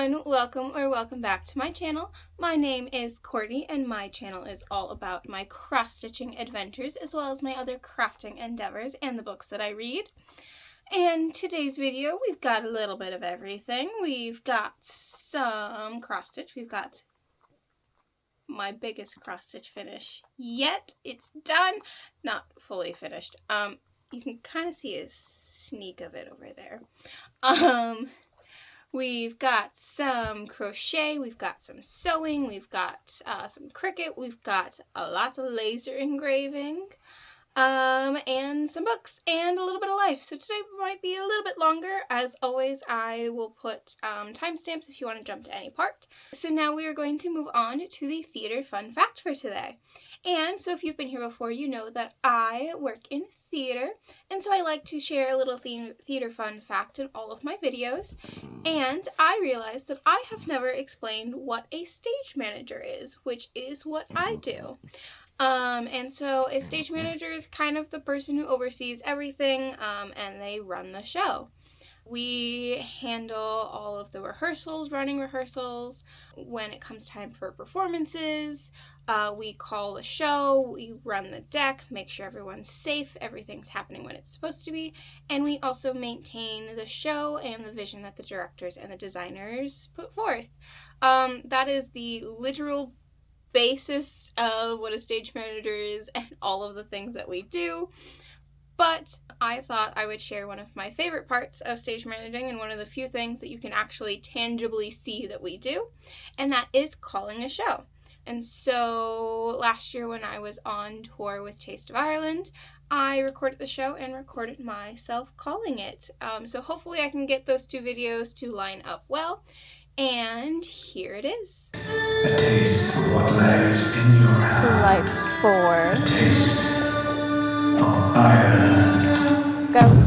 everyone, welcome back to my channel. My name is Courtney and my channel is all about my cross-stitching adventures as well as my other crafting endeavors and the books that I read. And today's video we've got a little bit of everything. We've got some cross-stitch. We've got my biggest cross-stitch finish yet. It's done. Not fully finished. You can kind of see a sneak of it over there. We've got some crochet, we've got some sewing, we've got some Cricut, we've got a lot of laser engraving, and some books, and a little bit of life. So today might be a little bit longer. As always, I will put timestamps if you want to jump to any part. So now we are going to move on to the theater fun fact for today. And so if you've been here before, you know that I work in theater, and so I like to share a little theater fun fact in all of my videos. And I realized that I have never explained what a stage manager is, which is what I do. And so a stage manager is kind of the person who oversees everything, and they run the show. We handle all of the rehearsals, running rehearsals. When it comes time for performances, we call the show, we run the deck, make sure everyone's safe, everything's happening when it's supposed to be, and we also maintain the show and the vision that the directors and the designers put forth. That is the literal basis of what a stage manager is and all of the things that we do. But I thought I would share one of my favorite parts of stage managing and one of the few things that you can actually tangibly see that we do, and that is calling a show. And so last year when I was on tour with Taste of Ireland, I recorded the show and recorded myself calling it. So hopefully I can get those two videos to line up well. And here it is. A taste of what lies in your hand. Lights 4. A taste of Ireland. Go.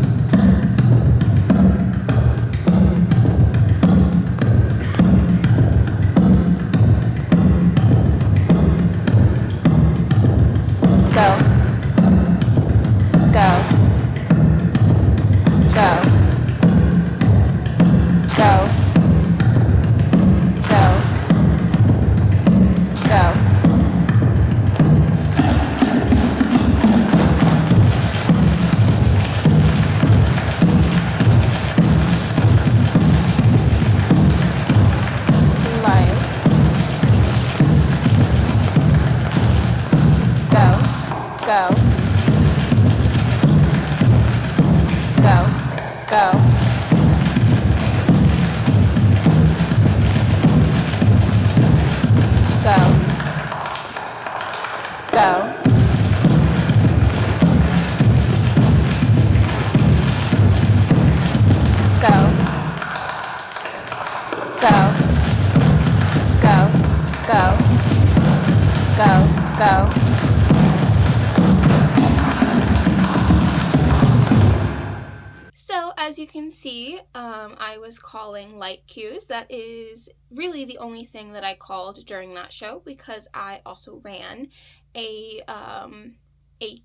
So as you can see, I was calling light cues. That is really the only thing that I called during that show, because I also ran a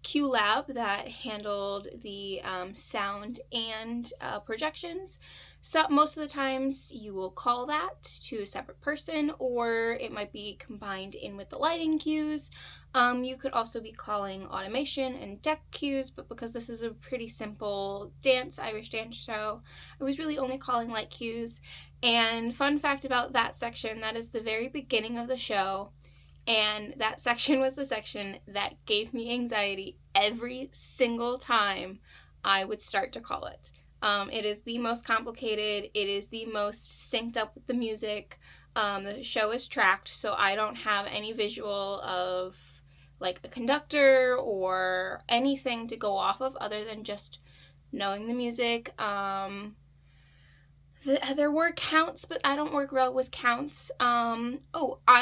cue lab that handled the sound and projections. So most of the times you will call that to a separate person, or it might be combined in with the lighting cues. You could also be calling automation and deck cues, but because this is a pretty simple Irish dance show, I was really only calling light cues. And fun fact about that section, that is the very beginning of the show, and that section was the section that gave me anxiety every single time I would start to call it. It is the most complicated, it is the most synced up with the music. The show is tracked, so I don't have any visual of like a conductor or anything to go off of other than just knowing the music. There were counts, but I don't work well with counts. I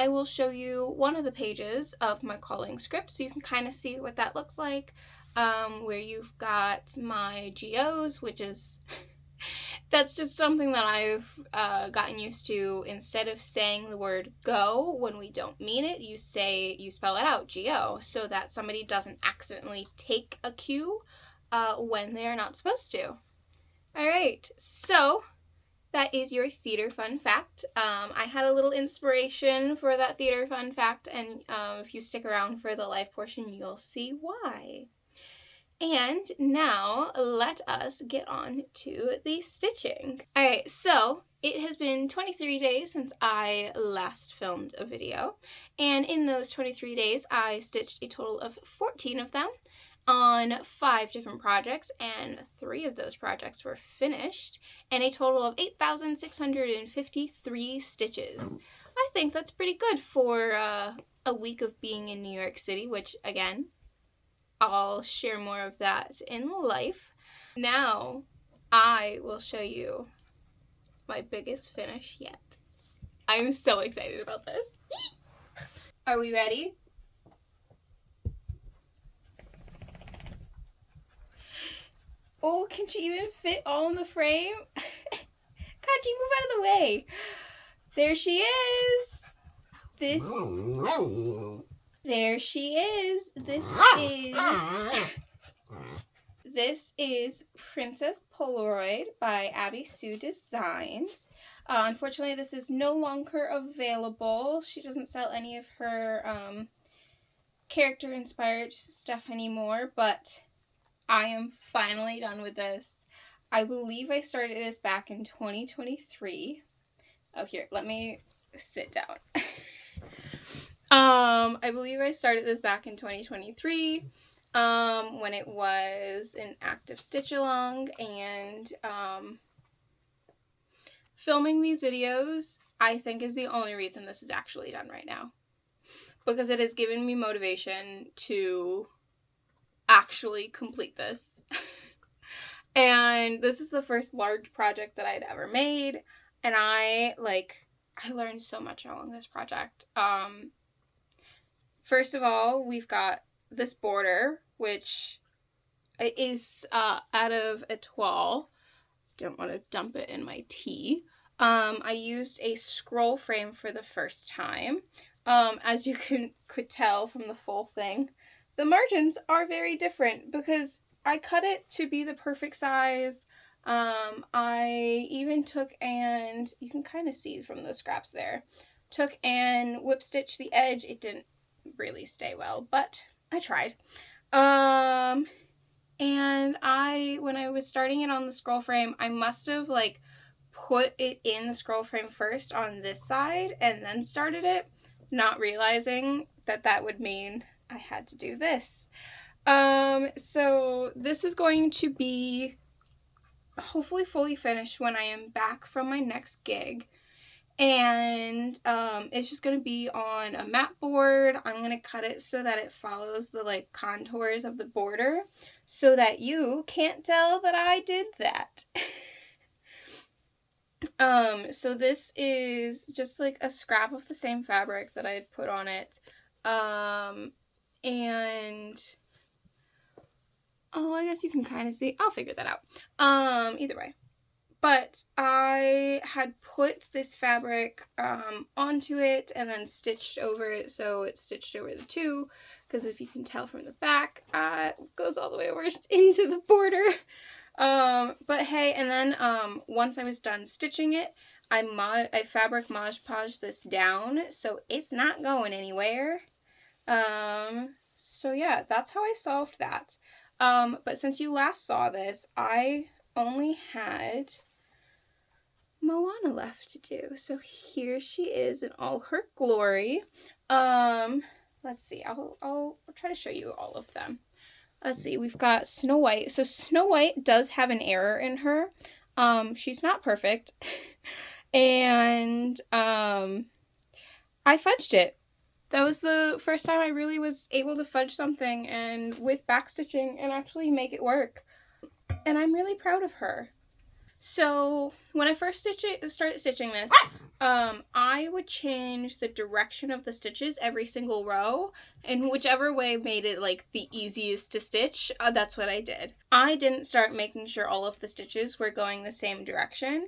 will show you one of the pages of my calling script so you can kind of see what that looks like, where you've got my GOs, which is that's just something that I've gotten used to. Instead of saying the word go when we don't mean it, you spell it out, GO, so that somebody doesn't accidentally take a cue when they're not supposed to. Alright, so that is your theater fun fact. I had a little inspiration for that theater fun fact, and if you stick around for the live portion, you'll see why. And now let us get on to the stitching. Alright, so it has been 23 days since I last filmed a video, and in those 23 days I stitched a total of 14 of them on 5 different projects, and 3 of those projects were finished, and a total of 8,653 stitches. I think that's pretty good for a week of being in New York City, which again, I'll share more of that in life. Now, I will show you my biggest finish yet. I'm so excited about this. Are we ready? Oh, can she even fit all in the frame? Kachi, move out of the way. There she is. There she is. This is Princess Polaroid by Abbie CourtDesignz. Unfortunately, this is no longer available. She doesn't sell any of her character-inspired stuff anymore, but I am finally done with this. I believe I started this back in 2023. Oh, here, let me sit down. I believe I started this back in 2023, when it was an active stitch along, and, filming these videos, I think, is the only reason this is actually done right now. Because it has given me motivation to actually complete this. And this is the first large project that I'd ever made, and I learned so much along this project. First of all, we've got this border, which is out of a toile. Don't want to dump it in my tea. I used a scroll frame for the first time. As you could tell from the full thing, the margins are very different because I cut it to be the perfect size. I even took, and you can kind of see from the scraps there, took and whip stitched the edge. It didn't really stay well, but I tried. And when I was starting it on the scroll frame, I must have put it in the scroll frame first on this side and then started it, not realizing that would mean I had to do this. So this is going to be hopefully fully finished when I am back from my next gig. And it's just going to be on a mat board. I'm going to cut it so that it follows the contours of the border so that you can't tell that I did that. So this is just a scrap of the same fabric that I had put on it. And oh, I guess you can kind of see. I'll figure that out. Either way. But I had put this fabric onto it and then stitched over it, so it's stitched over the two, because if you can tell from the back, it goes all the way over into the border. But hey, and then once I was done stitching it, I fabric Mod Podged this down, so it's not going anywhere. So yeah, that's how I solved that. But since you last saw this, I only had Moana left to do. So here she is in all her glory. Let's see. I'll try to show you all of them. Let's see. We've got Snow White. So Snow White does have an error in her. She's not perfect. And I fudged it. That was the first time I really was able to fudge something and with backstitching and actually make it work. And I'm really proud of her. So when I first started stitching this, I would change the direction of the stitches every single row, and whichever way made it the easiest to stitch, that's what I did. I didn't start making sure all of the stitches were going the same direction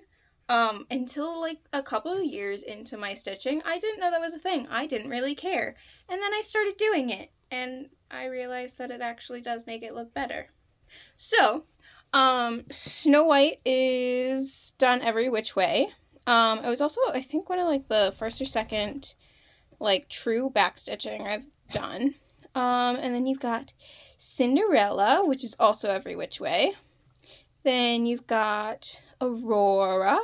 until a couple of years into my stitching. I didn't know that was a thing. I didn't really care. And then I started doing it, and I realized that it actually does make it look better. So Snow White is done every which way. It was also, I think, one of like the first or second like true backstitching I've done. And then you've got Cinderella, which is also every which way. Then you've got Aurora,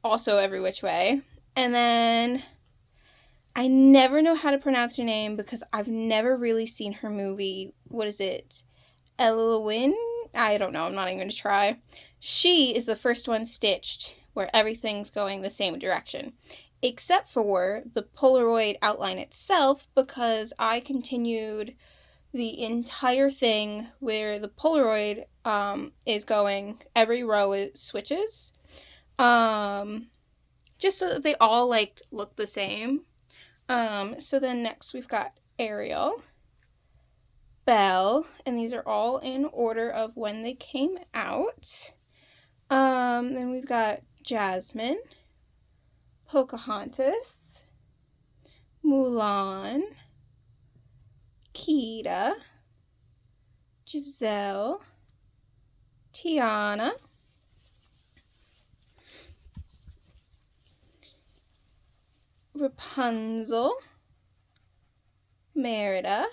also every which way. And then I never know how to pronounce her name because I've never really seen her movie. What is it? Elwin? I don't know. I'm not even going to try. She is the first one stitched where everything's going the same direction, except for the Polaroid outline itself, because I continued the entire thing where the Polaroid is going. Every row it switches, just so that they all like look the same. So then next we've got Ariel, Belle, and these are all in order of when they came out. Then we've got Jasmine, Pocahontas, Mulan, Nikita, Giselle, Tiana, Rapunzel, Merida,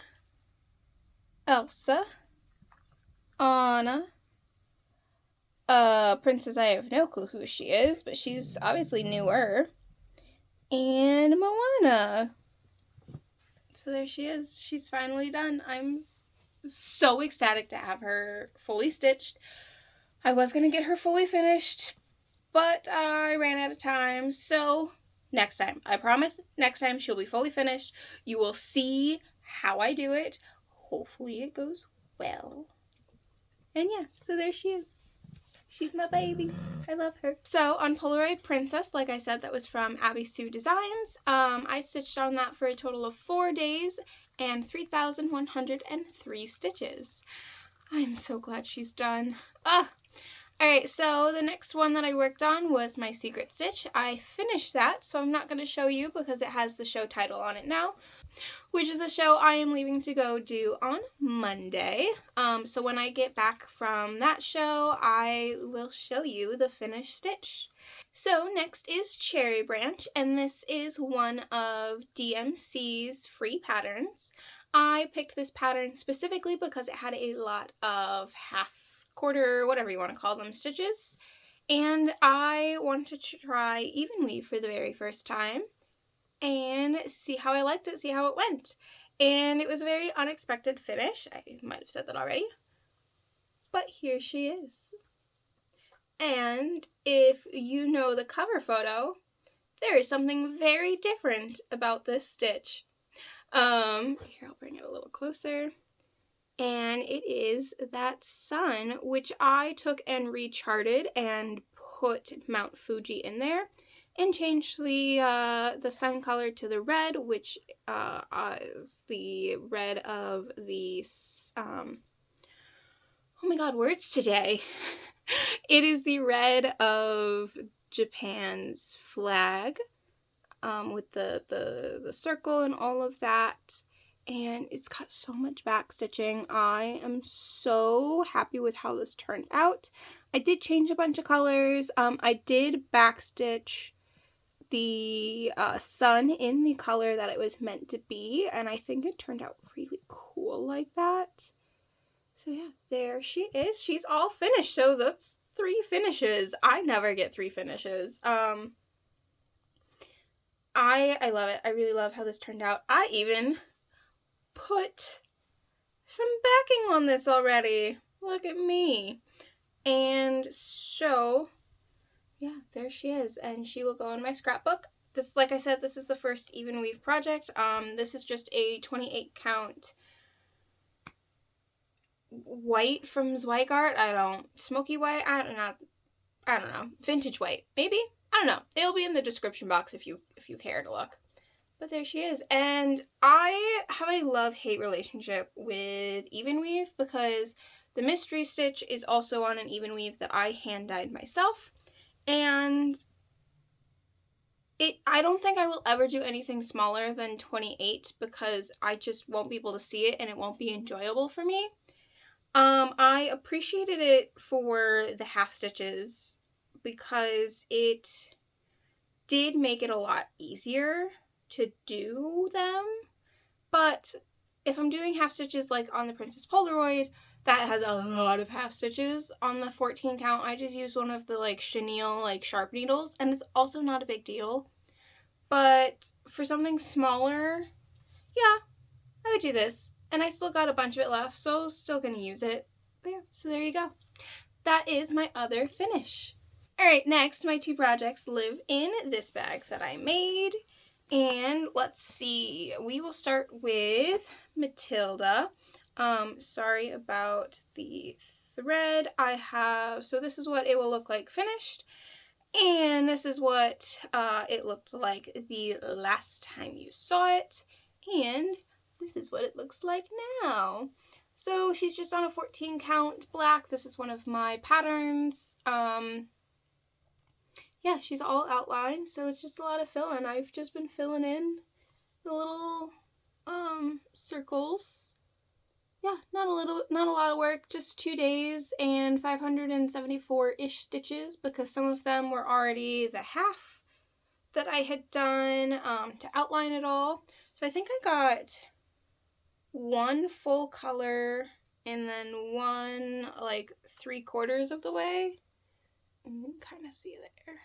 Elsa, Anna, Princess, I have no clue who she is, but she's obviously newer, and Moana. So there she is. She's finally done. I'm so ecstatic to have her fully stitched. I was going to get her fully finished, but I ran out of time, so next time. I promise, next time she'll be fully finished. You will see how I do it. Hopefully it goes well. And yeah, so there she is. She's my baby. I love her. So on Polaroid Princess, like I said, that was from Abbie CourtDesignz. I stitched on that for a total of 4 days and 3,103 stitches. I'm so glad she's done. Alright, so the next one that I worked on was my secret stitch. I finished that, so I'm not going to show you because it has the show title on it now, which is a show I am leaving to go do on Monday. So when I get back from that show, I will show you the finished stitch. So next is Cherry Branch, and this is one of DMC's free patterns. I picked this pattern specifically because it had a lot of quarter, whatever you want to call them, stitches, and I wanted to try even weave for the very first time and see how I liked it, see how it went. And it was a very unexpected finish. I might have said that already, but here she is. And if you know the cover photo, there is something very different about this stitch. Here, I'll bring it a little closer. And it is that sun, which I took and recharted and put Mount Fuji in there and changed the sun color to the red, which is the red of the, oh my god, words today. It is the red of Japan's flag, with the circle and all of that. And it's got so much back stitching. I am so happy with how this turned out. I did change a bunch of colors. I did backstitch the sun in the color that it was meant to be, and I think it turned out really cool like that. So yeah, there she is. She's all finished. So that's 3 finishes. I never get 3 finishes. I love it. I really love how this turned out. I even put some backing on this already. Look at me. And so, yeah, there she is. And she will go in my scrapbook. This, like I said, this is the first even weave project. This is just a 28 count white from Zweigart. Smoky white. I don't know. Vintage white, maybe? I don't know. It'll be in the description box if you care to look. But there she is. And I have a love-hate relationship with even weave because the mystery stitch is also on an even weave that I hand dyed myself. And I don't think I will ever do anything smaller than 28 because I just won't be able to see it and it won't be enjoyable for me. I appreciated it for the half stitches because it did make it a lot easier to do them. But if I'm doing half stitches like on the Princess Polaroid, that has a lot of half stitches. On the 14 count, I just used one of the like chenille like sharp needles, and it's also not a big deal. But for something smaller, yeah, I would do this. And I still got a bunch of it left, so still gonna use it. But yeah, so there you go. That is my other finish. Alright, next, my two projects live in this bag that I made. And let's see, we will start with Matilda. Sorry about the thread. So this is what it will look like finished. And this is what it looked like the last time you saw it. And this is what it looks like now. So she's just on a 14 count black. This is one of my patterns. Yeah, she's all outlined, so it's just a lot of filling. I've just been filling in the little circles. Yeah, not a lot of work, just 2 days and 574-ish stitches because some of them were already the half that I had done to outline it all. So I think I got one full color and then one like 3/4 of the way. And you can kind of see there.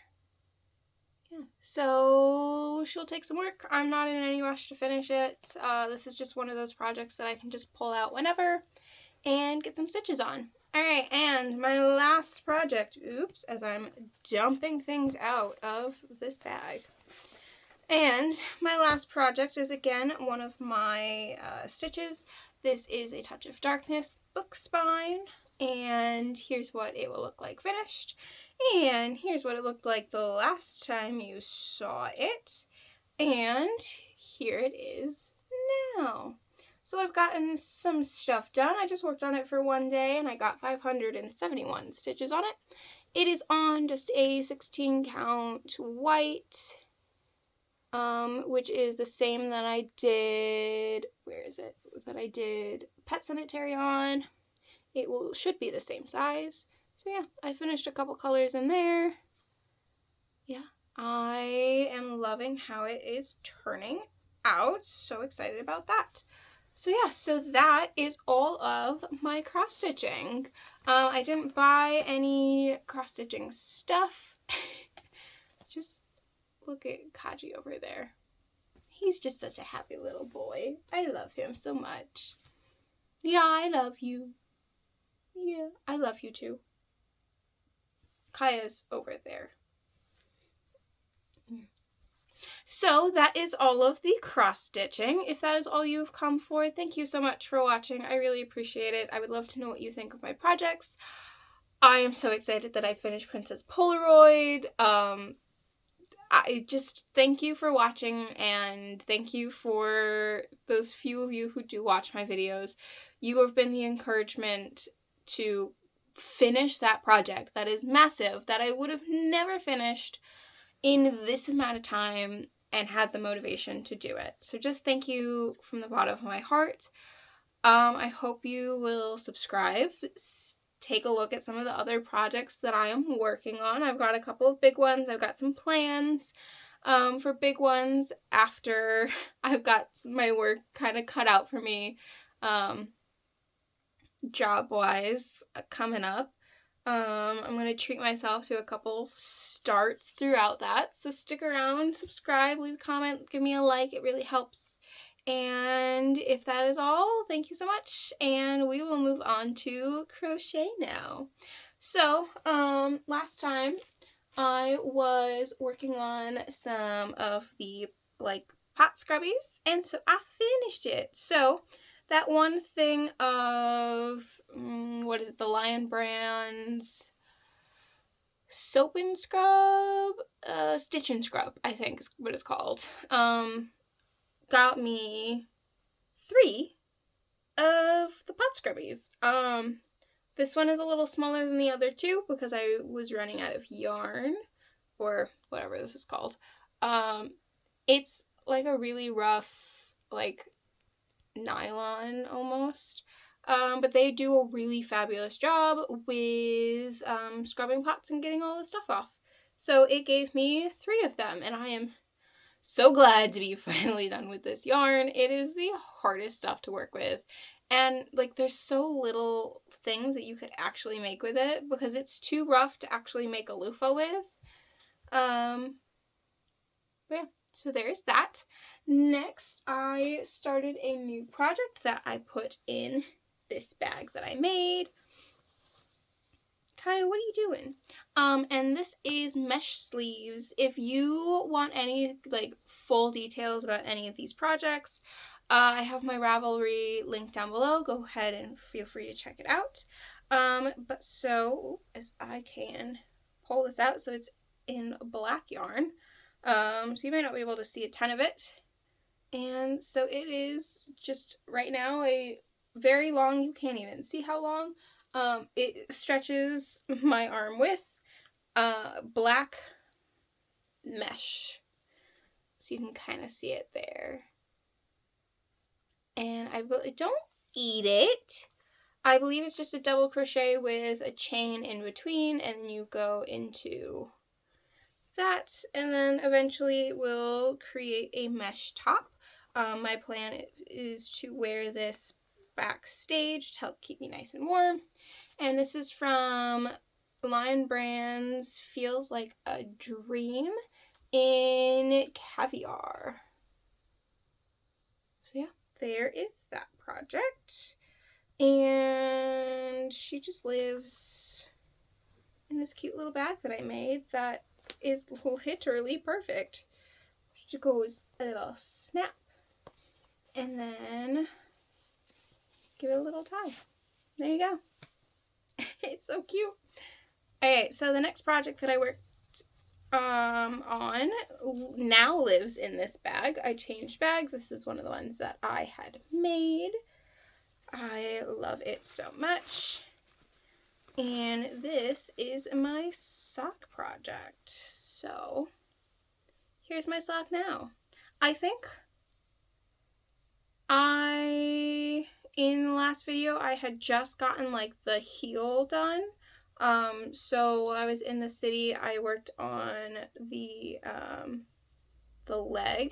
Yeah. So she'll take some work. I'm not in any rush to finish it. This is just one of those projects that I can just pull out whenever and get some stitches on. Alright, and my last project, oops, as I'm dumping things out of this bag. And my last project is again one of my stitches. This is A Touch of Darkness book spine. And here's what it will look like finished. And here's what it looked like the last time you saw it. And here it is now. So I've gotten some stuff done. I just worked on it for 1 day and I got 571 stitches on it. It is on just a 16 count white, which is the same that I did, where is it, that I did Pet Cemetery on. It should be the same size. So yeah, I finished a couple colors in there. Yeah, I am loving how it is turning out. So excited about that. So yeah, so that is all of my cross stitching. I didn't buy any cross stitching stuff. Just look at Kaji over there. He's just such a happy little boy. I love him so much. Yeah, I love you. Yeah, I love you too. Kaya's over there. So that is all of the cross stitching. If that is all you've come for, thank you so much for watching. I really appreciate it. I would love to know what you think of my projects. I am so excited that I finished Princess Polaroid. I just thank you for watching, and thank you for those few of you who do watch my videos. You have been the encouragement to finish that project that is massive, that I would have never finished in this amount of time and had the motivation to do it. So just thank you from the bottom of my heart. I hope you will subscribe. Take a look at some of the other projects that I am working on. I've got a couple of big ones. I've got some plans for big ones after I've got my work kind of cut out for me job-wise coming up. I'm going to treat myself to a couple starts throughout that. So stick around, subscribe, leave a comment, give me a like. It really helps. And if that is all, thank you so much. And we will move on to crochet now. So, last time I was working on some of the pot scrubbies, and so I finished it. So that one thing of, what is it, the Lion Brand's Soap and Scrub? Stitch and Scrub, I think is what it's called. Got me 3 of the pot scrubbies. This one is a little smaller than the other 2 because I was running out of yarn, or whatever this is called. It's like a really rough, nylon almost. but they do a really fabulous job with scrubbing pots and getting all the stuff off. So it gave me 3 of them, and I am so glad to be finally done with this yarn. It is the hardest stuff to work with, and like there's so little things that you could actually make with it because it's too rough to actually make a loofah with. But yeah, so there's that. Next, I started a new project that I put in this bag that I made. Kaya, what are you doing? And this is mesh sleeves. If you want any like full details about any of these projects, I have my Ravelry link down below. Go ahead and feel free to check it out. But so as I can pull this out, so it's in black yarn. So you might not be able to see a ton of it. And so it is just right now a very long, you can't even see how long. It stretches my arm width, black mesh. So you can kind of see it there. And I don't eat it. I believe it's just a double crochet with a chain in between, and then you go into that, and then eventually we'll create a mesh top. My plan is to wear this backstage to help keep me nice and warm. And this is from Lion Brand's Feels Like a Dream in Caviar. So yeah, there is that project. And she just lives in this cute little bag that I made that is literally perfect. She goes a little snap. And then give it a little tie. There you go. It's so cute. Okay, so the next project that I worked on now lives in this bag. I changed bags. This is one of the ones that I had made. I love it so much. And this is my sock project. So here's my sock now. I think in the last video, I had just gotten like the heel done. So while I was in the city, I worked on the leg.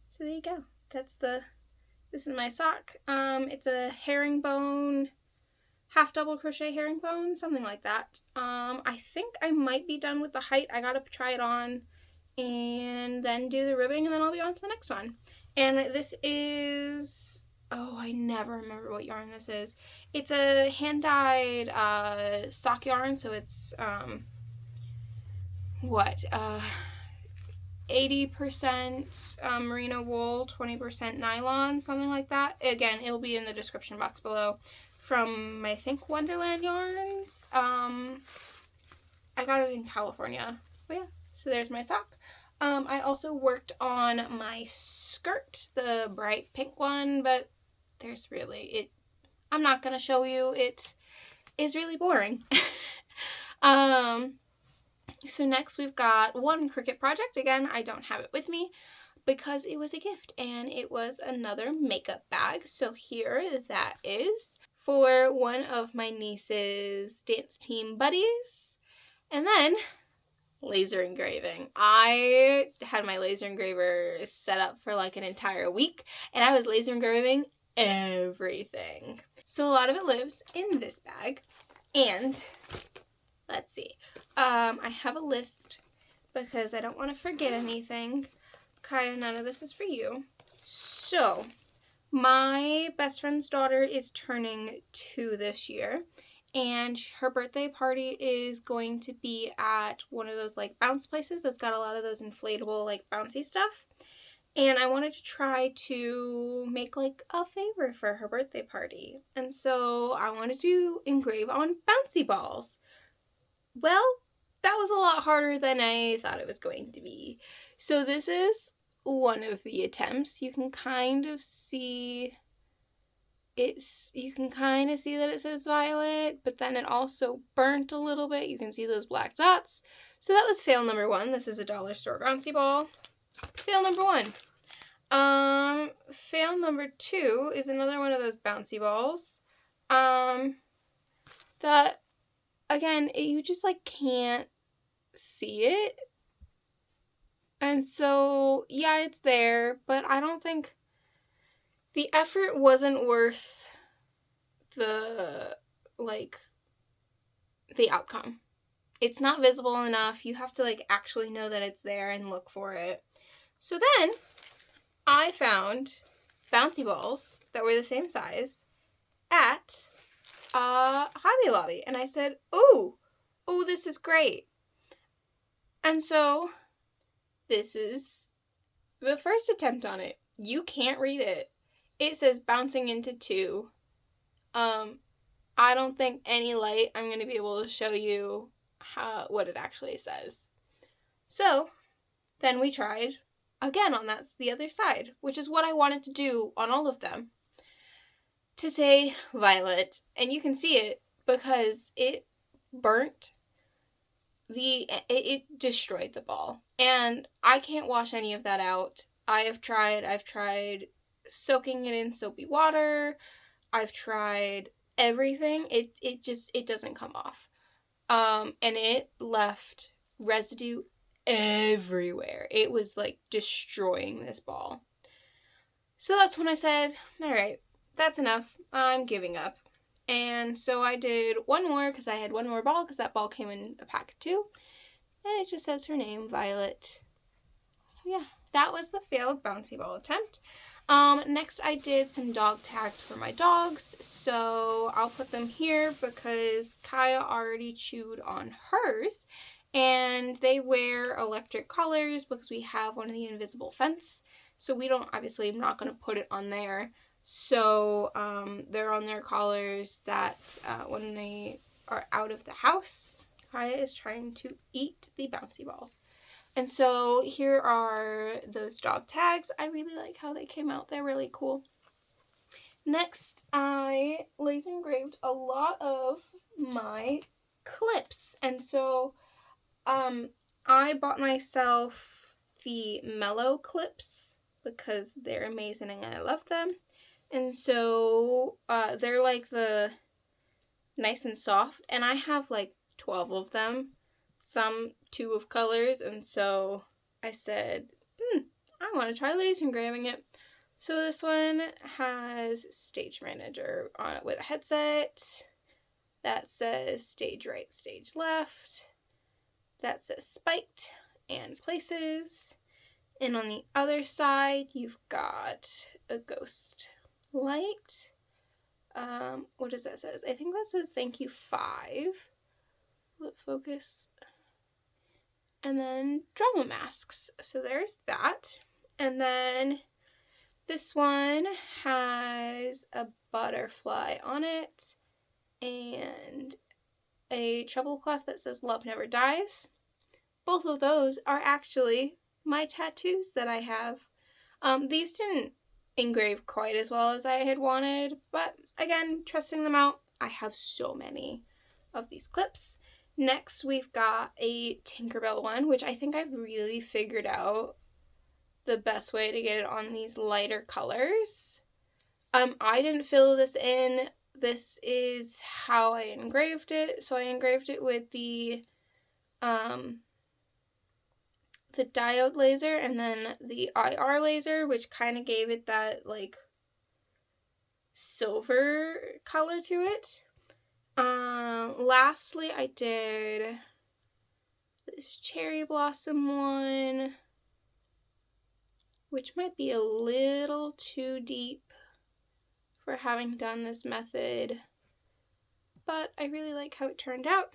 So there you go. This is my sock. It's a herringbone, half double crochet herringbone, something like that. I think I might be done with the height. I gotta try it on and then do the ribbing, and then I'll be on to the next one. And this is, oh, I never remember what yarn this is. It's a hand-dyed sock yarn, so it's 80% merino wool, 20% nylon, something like that. Again, it'll be in the description box below. From, I think, Wonderland Yarns. I got it in California. But yeah, so there's my sock. I also worked on my skirt, the bright pink one, but I'm not going to show you. It is really boring. So next we've got one Cricut project. Again, I don't have it with me because it was a gift, and it was another makeup bag. So here that is for one of my niece's dance team buddies. And then laser engraving. I had my laser engraver set up for like an entire week, and I was laser engraving everything. So a lot of it lives in this bag. And let's see. I have a list because I don't want to forget anything. Kaya, none of this is for you. So my best friend's daughter is turning 2 this year, and her birthday party is going to be at one of those like bounce places that's got a lot of those inflatable like bouncy stuff. And I wanted to try to make like a favor for her birthday party. And so I wanted to engrave on bouncy balls. Well, that was a lot harder than I thought it was going to be. So this is one of the attempts. You can kind of see that it says violet, but then it also burnt a little bit. You can see those black dots. So that was fail number 1. This is a dollar store bouncy ball. Fail number 1. Fail number 2 is another one of those bouncy balls. that, again, you just, like, can't see it. And so, yeah, it's there, but I don't think the effort wasn't worth the outcome. It's not visible enough. You have to, like, actually know that it's there and look for it. So then I found bouncy balls that were the same size at Hobby Lobby. And I said, ooh, this is great. And so this is the first attempt on it. You can't read it. It says bouncing into 2. I don't think any light I'm going to be able to show you what it actually says. So then we tried again on the other side, which is what I wanted to do on all of them, to say violet. And you can see it because it burnt it destroyed the ball. And I can't wash any of that out. I've tried soaking it in soapy water. I've tried everything. It doesn't come off. And it left residue everywhere. It was like destroying this ball. So that's when I said, all right, that's enough. I'm giving up. And so I did one more because I had one more ball because that ball came in a pack of 2. And it just says her name, Violet. So yeah, that was the failed bouncy ball attempt. Next I did some dog tags for my dogs. So I'll put them here because Kaya already chewed on hers. And they wear electric collars because we have one of the invisible fence. So we don't, obviously, I'm not going to put it on there. So they're on their collars that when they are out of the house, Kaya is trying to eat the bouncy balls. And so here are those dog tags. I really like how they came out. They're really cool. Next, I laser engraved a lot of my clips. And so I bought myself the Mellow clips because they're amazing and I love them. And so they're like the nice and soft. And I have like 12 of them. Some 2 of colors. And so I said, I want to try laser engraving it. So this one has Stage Manager on it with a headset. That says stage right, stage left. That says spiked and places. And on the other side, you've got a ghost light. What does that say? I think that says thank you 5. Will it focus? And then drama masks. So there's that. And then this one has a butterfly on it and a treble clef that says love never dies. Both of those are actually my tattoos that I have. These didn't engrave quite as well as I had wanted, but again, trusting them out, I have so many of these clips. Next, we've got a Tinkerbell one, which I think I've really figured out the best way to get it on these lighter colors. I didn't fill this in. This is how I engraved it. So I engraved it with the diode laser and then the IR laser, which kind of gave it that like silver color to it. Lastly, I did this cherry blossom one, which might be a little too deep for having done this method, but I really like how it turned out.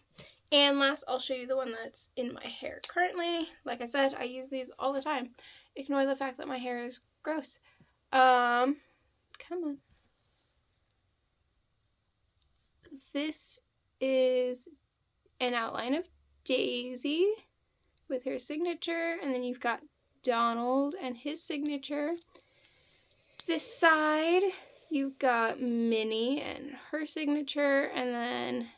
And last, I'll show you the one that's in my hair currently. Like I said, I use these all the time. Ignore the fact that my hair is gross. Come on. This is an outline of Daisy with her signature, and then you've got Donald and his signature. This side, you've got Minnie and her signature, and then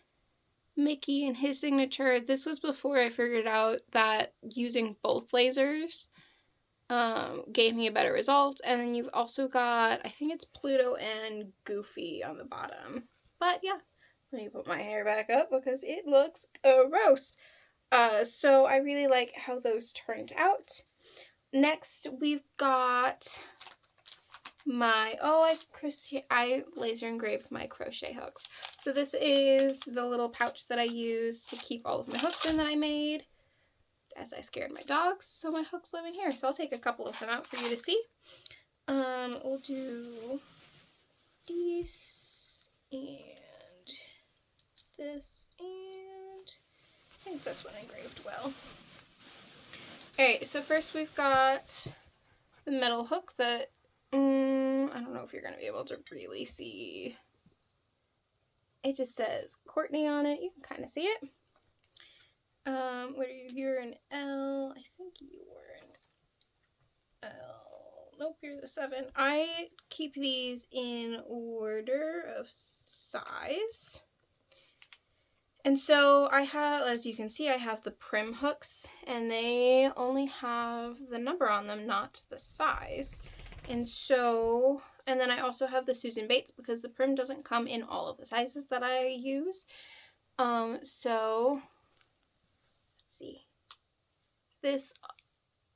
Mickey and his signature. This was before I figured out that using both lasers gave me a better result. And then you've also got, I think it's Pluto and Goofy on the bottom. But yeah, let me put my hair back up because it looks gross. So I really like how those turned out. Next, we've got my, I laser engraved my crochet hooks. So this is the little pouch that I use to keep all of my hooks in that I made as I scared my dogs. So my hooks live in here. So I'll take a couple of them out for you to see. We'll do these and this, and I think this one engraved well. Alright, so first we've got the metal hook that, I don't know if you're going to be able to really see. It just says Courtney on it. You can kind of see it. What are you? You're an L. I think you were an L. Nope, you're the 7. I keep these in order of size. And so I have, as you can see, I have the prim hooks, and they only have the number on them, not the size. And so, and then I also have the Susan Bates because the prim doesn't come in all of the sizes that I use. So, let's see. This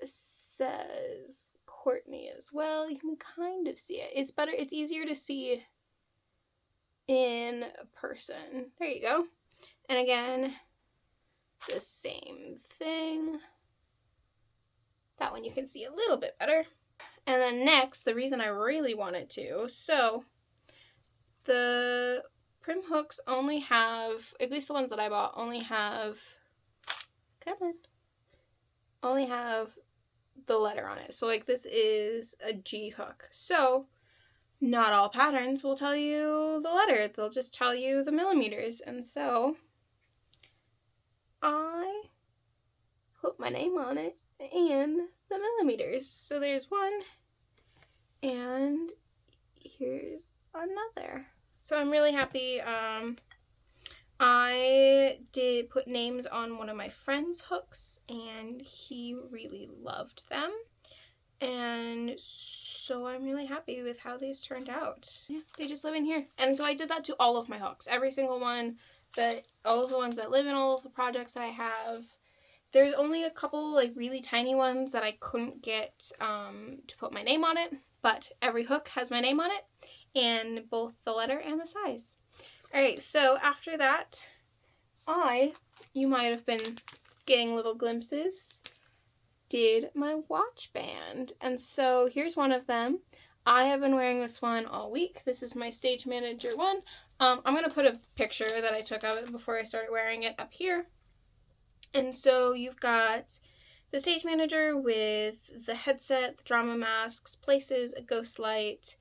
says Courtney as well. You can kind of see it. It's better, it's easier to see in person. There you go. And again, the same thing. That one you can see a little bit better. And then next, the reason I really wanted to, so the prim hooks only have, at least the ones that I bought, only have the letter on it. So like this is a G hook. So not all patterns will tell you the letter. They'll just tell you the millimeters. And so I put my name on it and the millimeters. So there's one, and here's another. So I'm really happy. I did put names on one of my friend's hooks, and he really loved them. And so I'm really happy with how these turned out. Yeah, they just live in here. And so I did that to all of my hooks. Every single one, all of the ones that live in all of the projects that I have. There's only a couple like really tiny ones that I couldn't get to put my name on it, but every hook has my name on it, and both the letter and the size. Alright, so after that, you might have been getting little glimpses, did my watch band. And so here's one of them. I have been wearing this one all week. This is my Stage Manager one. I'm going to put a picture that I took of it before I started wearing it up here. And so you've got the Stage Manager with the headset, the drama masks, places, a ghost light,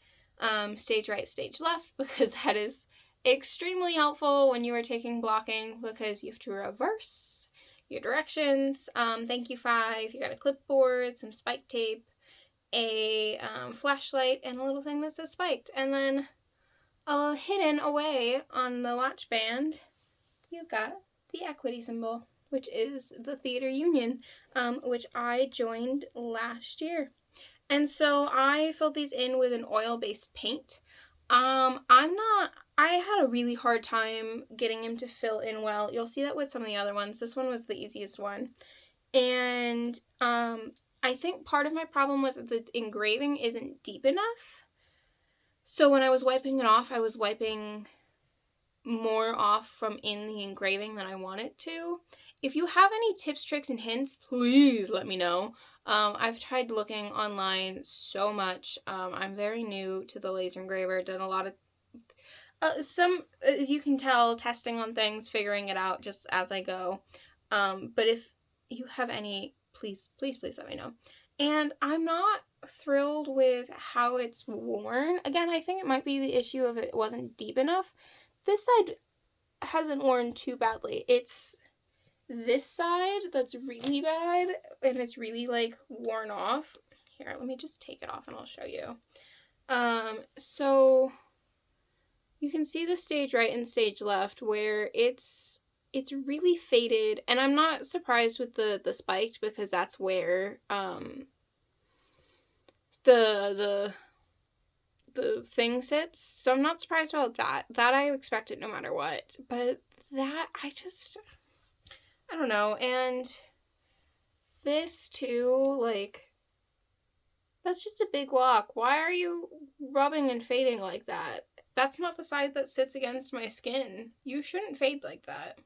stage right, stage left, because that is extremely helpful when you are taking blocking because you have to reverse your directions. Thank you 5, you got a clipboard, some spike tape, a flashlight, and a little thing that says spiked. And then hidden away on the watch band, you've got the equity symbol, which is the theater union, which I joined last year. And so I filled these in with an oil-based paint. I had a really hard time getting him to fill in well. You'll see that with some of the other ones. This one was the easiest one. And I think part of my problem was that the engraving isn't deep enough. So when I was wiping it off, I was wiping more off from in the engraving than I wanted to. If you have any tips, tricks, and hints, please let me know. I've tried looking online so much. I'm very new to the laser engraver. Done a lot of some, as you can tell, testing on things, figuring it out just as I go. But if you have any, please let me know. And I'm not thrilled with how it's worn. Again, I think it might be the issue of it wasn't deep enough. This side hasn't worn too badly. It's this side that's really bad, and it's really like worn off. Here, let me just take it off and I'll show you. So you can see the stage right and stage left where it's really faded, and I'm not surprised with the spiked because that's where the the thing sits. So I'm not surprised about that. That I expected no matter what. But that, I don't know. And this too, like, that's just a big walk. Why are you rubbing and fading like that? That's not the side that sits against my skin. You shouldn't fade like that.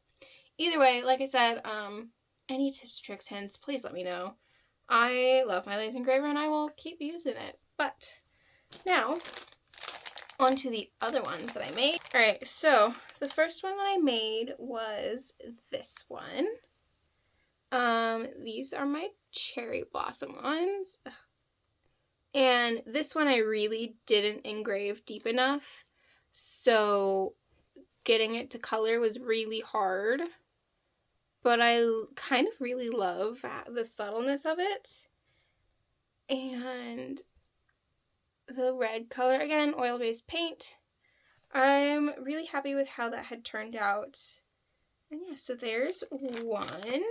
Either way, like I said, any tips, tricks, hints, please let me know. I love my laser engraver and I will keep using it. But now, on to the other ones that I made. Alright, so the first one that I made was this one. These are my cherry blossom ones. And this one I really didn't engrave deep enough, so getting it to color was really hard. But I kind of really love the subtleness of it. And the red color, again, oil-based paint. I'm really happy with how that had turned out. And yeah, so there's one.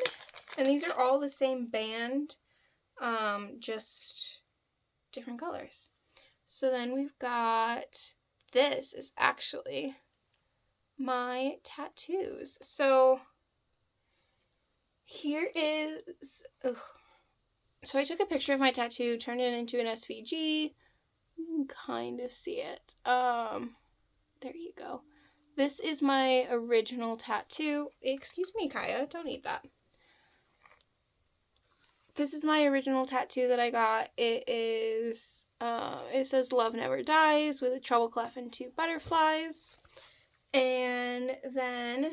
And these are all the same band, just different colors. So then we've got, this is actually my tattoos. So here is, so I took a picture of my tattoo, turned it into an SVG. You can kind of see it. There you go. This is my original tattoo. Excuse me, Kaya, don't eat that. This is my original tattoo that I got. It is, it says Love Never Dies with a treble clef and 2 butterflies. And then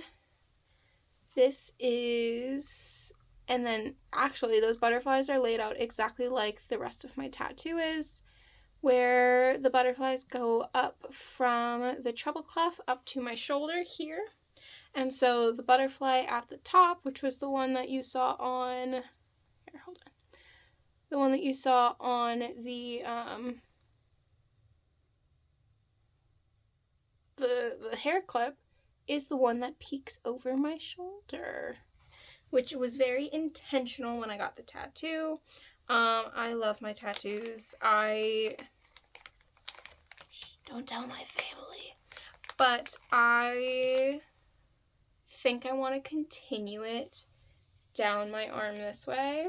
this is, and then actually those butterflies are laid out exactly like the rest of my tattoo is, where the butterflies go up from the treble clef up to my shoulder here. And so the butterfly at the top, which was the one that you saw on, here, hold on. The one that you saw on the hair clip is the one that peeks over my shoulder, which was very intentional when I got the tattoo. I love my tattoos. Don't tell my family. But I think I want to continue it down my arm this way.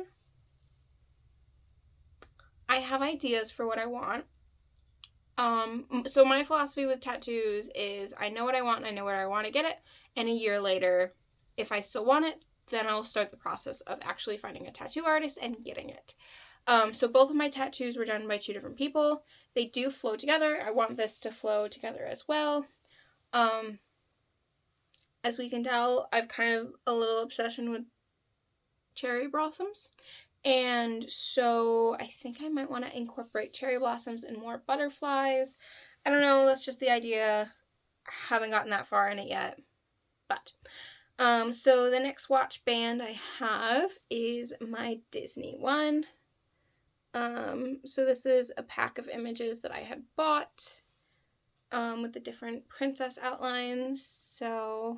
I have ideas for what I want. So my philosophy with tattoos is I know what I want and I know where I want to get it. And a year later, if I still want it, then I'll start the process of actually finding a tattoo artist and getting it. So both of my tattoos were done by 2 different people. They do flow together. I want this to flow together as well. As we can tell, I've kind of a little obsession with cherry blossoms. And so I think I might want to incorporate cherry blossoms and more butterflies. I don't know, that's just the idea. I haven't gotten that far in it yet. But, so the next watch band I have is my Disney one. So this is a pack of images that I had bought, with the different princess outlines. So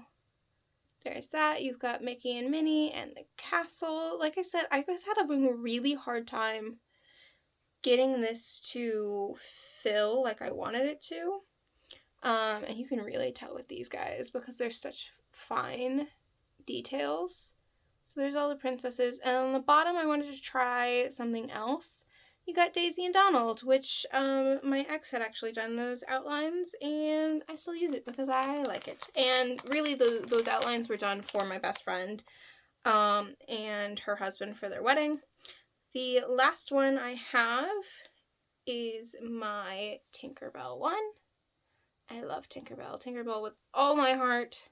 there's that. You've got Mickey and Minnie and the castle. Like I said, I just had a really hard time getting this to fill like I wanted it to. And you can really tell with these guys because they're such fine details. So there's all the princesses. And on the bottom, I wanted to try something else. You got Daisy and Donald, which my ex had actually done those outlines, and I still use it because I like it. And really, those outlines were done for my best friend and her husband for their wedding. The last one I have is my Tinkerbell one. I love Tinkerbell. Tinkerbell with all my heart.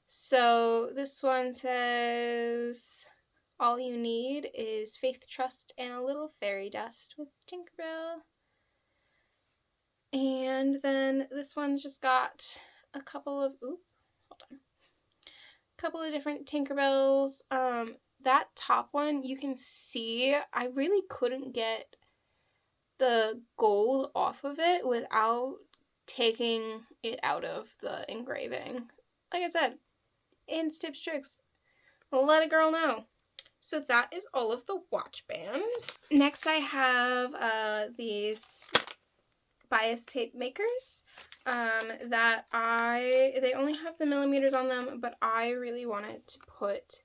So this one says, all you need is faith, trust, and a little fairy dust with Tinkerbell. And then this one's just got a couple of, couple of different Tinkerbells. That top one, you can see, I really couldn't get the gold off of it without taking it out of the engraving. Like I said, hints, tips, tricks, let a girl know. So that is all of the watch bands. Next I have these bias tape makers that they only have the millimeters on them, but I really wanted to put,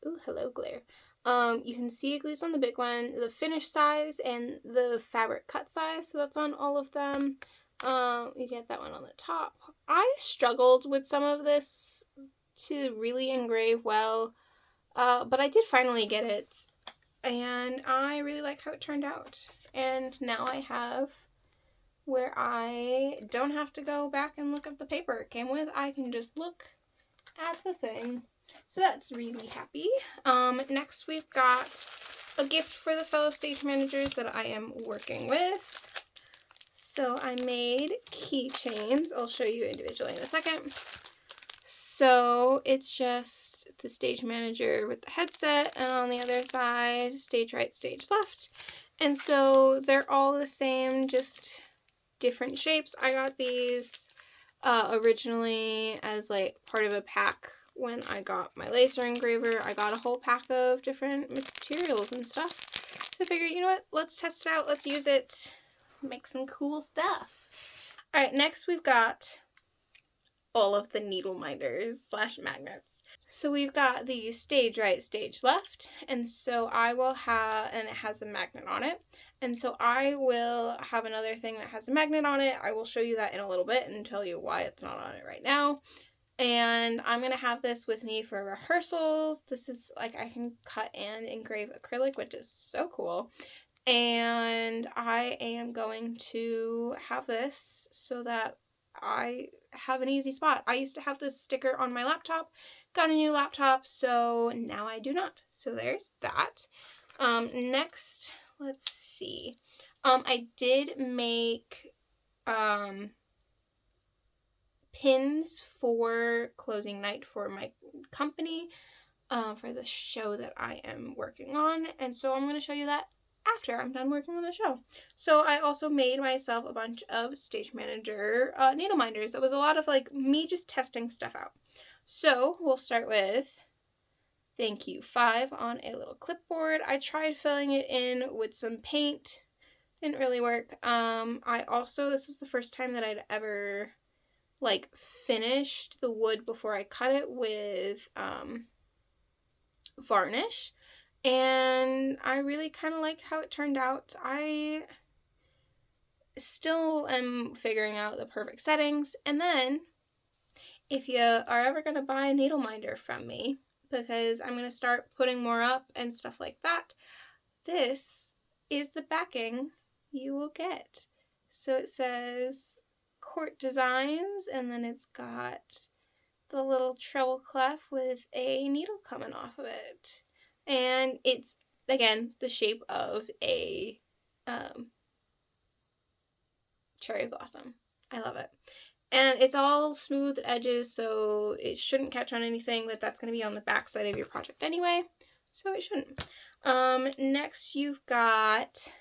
ooh, hello glare. You can see at least on the big one, the finish size and the fabric cut size, so that's on all of them. You get that one on the top. I struggled with some of this to really engrave well, but I did finally get it, and I really like how it turned out. And now I have where I don't have to go back and look at the paper it came with. I can just look at the thing. So that's really happy. Next we've got a gift for the fellow stage managers that I am working with. So I made keychains. I'll show you individually in a second. So it's just the stage manager with the headset, and on the other side, stage right, stage left. And so they're all the same, just different shapes. I got these originally as like part of a pack when I got my laser engraver. I got a whole pack of different materials and stuff. So I figured, you know what, let's test it out, let's use it, make some cool stuff. Alright, next we've got all of the needle minders / magnets. So we've got the stage right, stage left, and so I will have, and it has a magnet on it, and so I will have another thing that has a magnet on it. I will show you that in a little bit and tell you why it's not on it right now. And I'm going to have this with me for rehearsals. This is like, I can cut and engrave acrylic, which is so cool. And I am going to have this so that I have an easy spot. I used to have this sticker on my laptop, got a new laptop, so now I do not. So there's that. Next, let's see. I did make pins for closing night for my company, for the show that I am working on, and so I'm going to show you that after I'm done working on the show. So I also made myself a bunch of stage manager needle minders. It was a lot of like me just testing stuff out. So we'll start with thank you 5 on a little clipboard. I tried filling it in with some paint. Didn't really work. I also, this was the first time that I'd ever like finished the wood before I cut it with varnish. And I really kind of like how it turned out. I still am figuring out the perfect settings. And then, if you are ever going to buy a needle minder from me, because I'm going to start putting more up and stuff like that, this is the backing you will get. So it says CourtDesignz, and then it's got the little treble clef with a needle coming off of it. And it's, again, the shape of a cherry blossom. I love it. And it's all smooth edges, so it shouldn't catch on anything, but that's going to be on the back side of your project anyway, so it shouldn't. Next you've got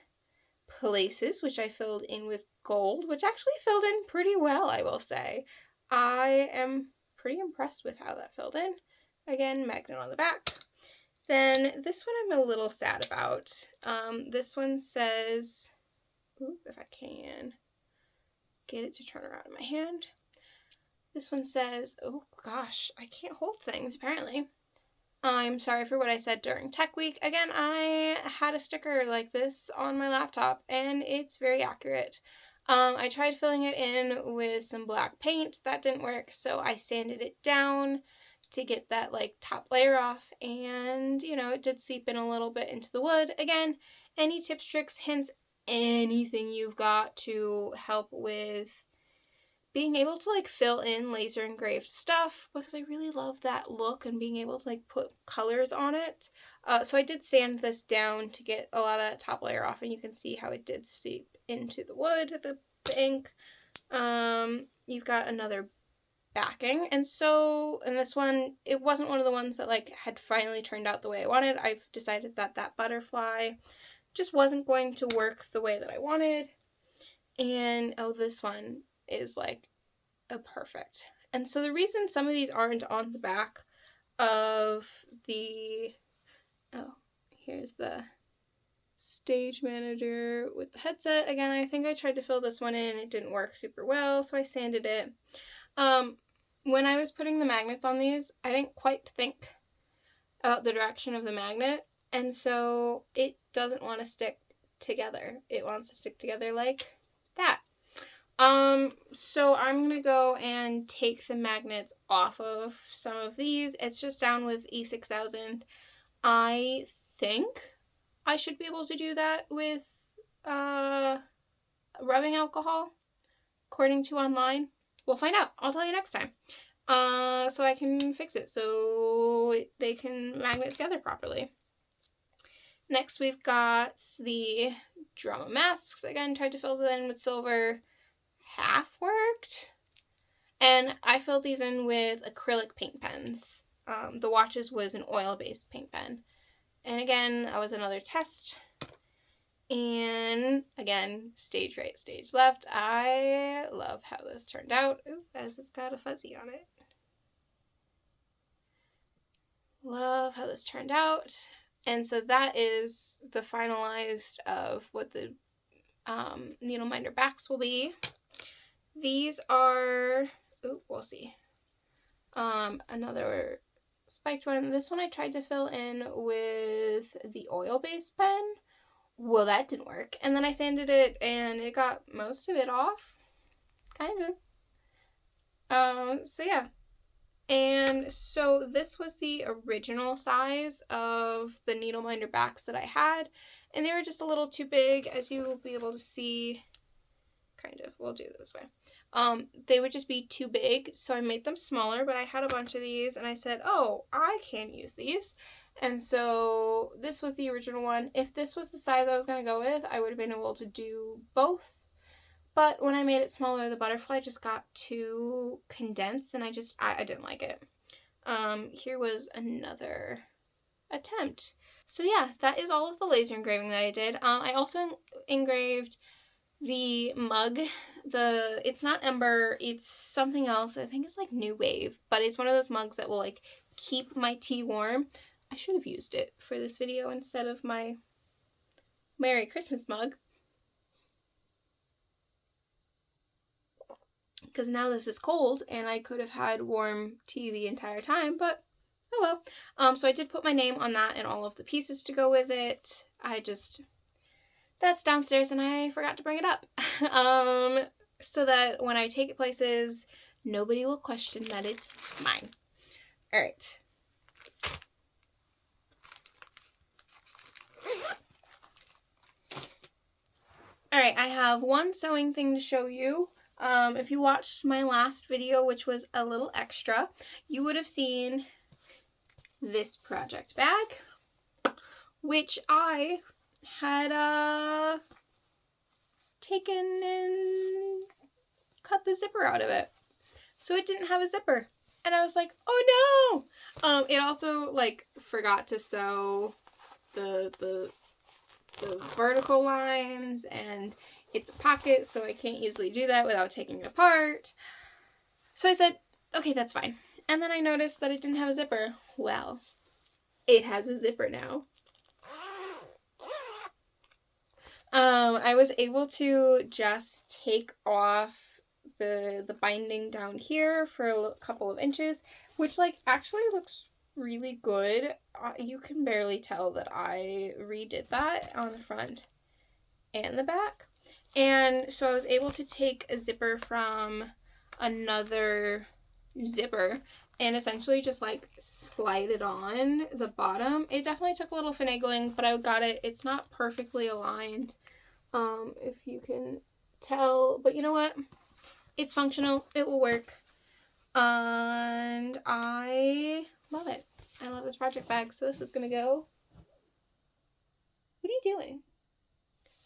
places, which I filled in with gold, which actually filled in pretty well, I will say. I am pretty impressed with how that filled in. Again, magnet on the back. Then this one I'm a little sad about. This one says, ooh, if I can get it to turn around in my hand. This one says, oh gosh, I can't hold things apparently. I'm sorry for what I said during Tech Week. Again, I had a sticker like this on my laptop and it's very accurate. I tried filling it in with some black paint. That didn't work, so I sanded it down to get that like top layer off, and you know, it did seep in a little bit into the wood. Again, any tips, tricks, hints, anything you've got to help with being able to like fill in laser engraved stuff, because I really love that look and being able to like put colors on it. So I did sand this down to get a lot of that top layer off, and you can see how it did seep into the wood, the ink. You've got another backing, and so in this one, it wasn't one of the ones that like had finally turned out the way I wanted. I've decided that that butterfly just wasn't going to work the way that I wanted, and oh, this one is like a perfect. And so the reason some of these aren't on the back of the, oh, here's the Stage Manager with the headset. Again, I think I tried to fill this one in. It didn't work super well, so I sanded it. When I was putting the magnets on these, I didn't quite think about the direction of the magnet, and so it doesn't want to stick together. It wants to stick together like that. So I'm going to go and take the magnets off of some of these. It's just down with E6000. I think I should be able to do that with rubbing alcohol, according to online. We'll find out. I'll tell you next time. So I can fix it so they can magnet together properly. Next, we've got the drama masks. Again, tried to fill it in with silver. Half worked. And I filled these in with acrylic paint pens. The Watches was an oil-based paint pen. And again, that was another test. And again, stage right, stage left. I love how this turned out. Ooh, as it's got a fuzzy on it. Love how this turned out. And so that is the finalized of what the needle minder backs will be. These are, we'll see. Another spiked one. This one I tried to fill in with the oil-based pen. Well, that didn't work. And then I sanded it and it got most of it off. Kind of. So yeah. And so this was the original size of the needle minder backs that I had. And they were just a little too big, as you will be able to see. Kind of. We'll do it this way. They would just be too big, so I made them smaller, but I had a bunch of these, and I said, oh, I can use these. And so this was the original one. If this was the size I was going to go with, I would have been able to do both. But when I made it smaller, the butterfly just got too condensed, and I didn't like it. Here was another attempt. So yeah, that is all of the laser engraving that I did. I also engraved the mug. It's not Ember, it's something else. I think it's like New Wave, but it's one of those mugs that will like keep my tea warm. I should have used it for this video instead of my Merry Christmas mug. Because now this is cold and I could have had warm tea the entire time, but oh well. So I did put my name on that and all of the pieces to go with it. That's downstairs and I forgot to bring it up. So that when I take it places, nobody will question that it's mine. Alright. Alright, I have one sewing thing to show you. If you watched my last video, which was a little extra, you would have seen this project bag, which I had taken and cut the zipper out of it. So it didn't have a zipper. And I was like, oh no! It also, like, forgot to sew the vertical lines, and it's a pocket, so I can't easily do that without taking it apart. So I said, okay, that's fine. And then I noticed that it didn't have a zipper. Well, it has a zipper now. I was able to just take off the binding down here for a couple of inches, which, like, actually looks really good. You can barely tell that I redid that on the front and the back. And so I was able to take a zipper from another zipper and essentially just, like, slide it on the bottom. It definitely took a little finagling, but I got it. It's not perfectly aligned, if you can tell. But you know what? It's functional. It will work. And I love it. I love this project bag. So this is going to go... What are you doing?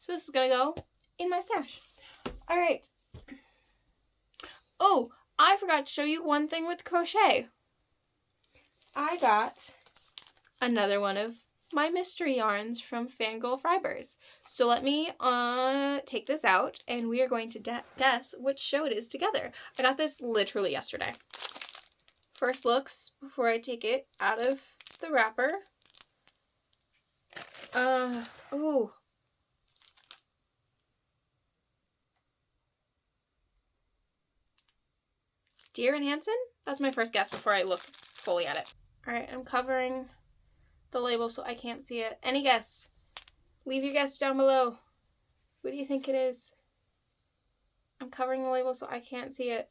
So this is going to go in my stash. Alright. Oh, I forgot to show you one thing with crochet. I got another one of my mystery yarns from Fangirl Fibers. So let me take this out and we are going to guess which show it is together. I got this literally yesterday. First looks before I take it out of the wrapper. Oh, Dear and Hansen? That's my first guess before I look fully at it. Alright, I'm covering the label so I can't see it. Any guess? Leave your guess down below. What do you think it is? I'm covering the label so I can't see it.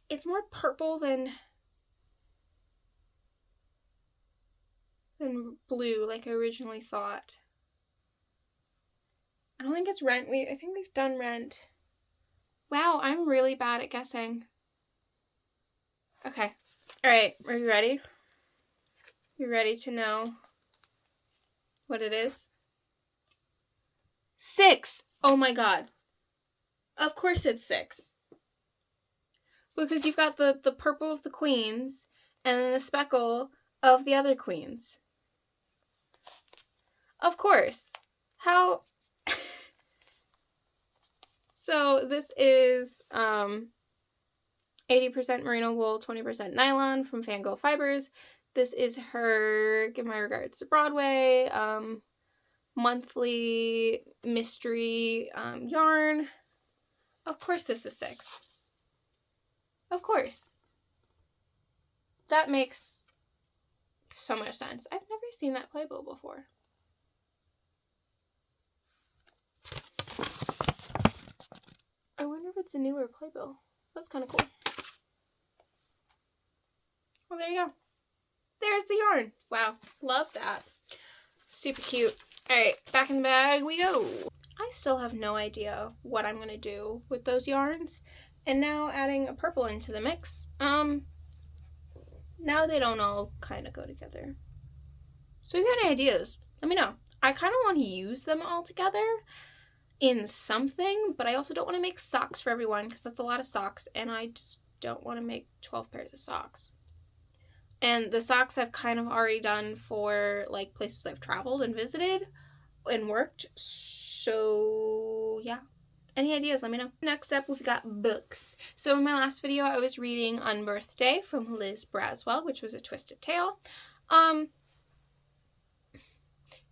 It's more purple than blue, like I originally thought. I don't think it's Rent. I think we've done Rent. Wow, I'm really bad at guessing. Okay. Alright, are you ready? You ready to know what it is? 6! Oh my god. Of course it's 6. Because you've got the purple of the queens and then the speckle of the other queens. Of course. How... So this is 80% merino wool, 20% nylon from Fangirl Fibers. This is her Give My Regards to Broadway monthly mystery yarn. Of course this is 6. Of course. That makes so much sense. I've never seen that playbill before. I wonder if it's a newer playbill. That's kind of cool. Oh, there you go. There's the yarn. Wow. Love that. Super cute. Alright, back in the bag we go. I still have no idea what I'm going to do with those yarns. And now adding a purple into the mix, now they don't all kind of go together. So if you have any ideas, let me know. I kind of want to use them all together in something, but I also don't want to make socks for everyone because that's a lot of socks, and I just don't want to make 12 pairs of socks. And the socks I've kind of already done for like places I've traveled and visited and worked, so yeah. Any ideas, let me know. Next up, we've got books. So in my last video, I was reading Unbirthday from Liz Braswell, which was a twisted tale.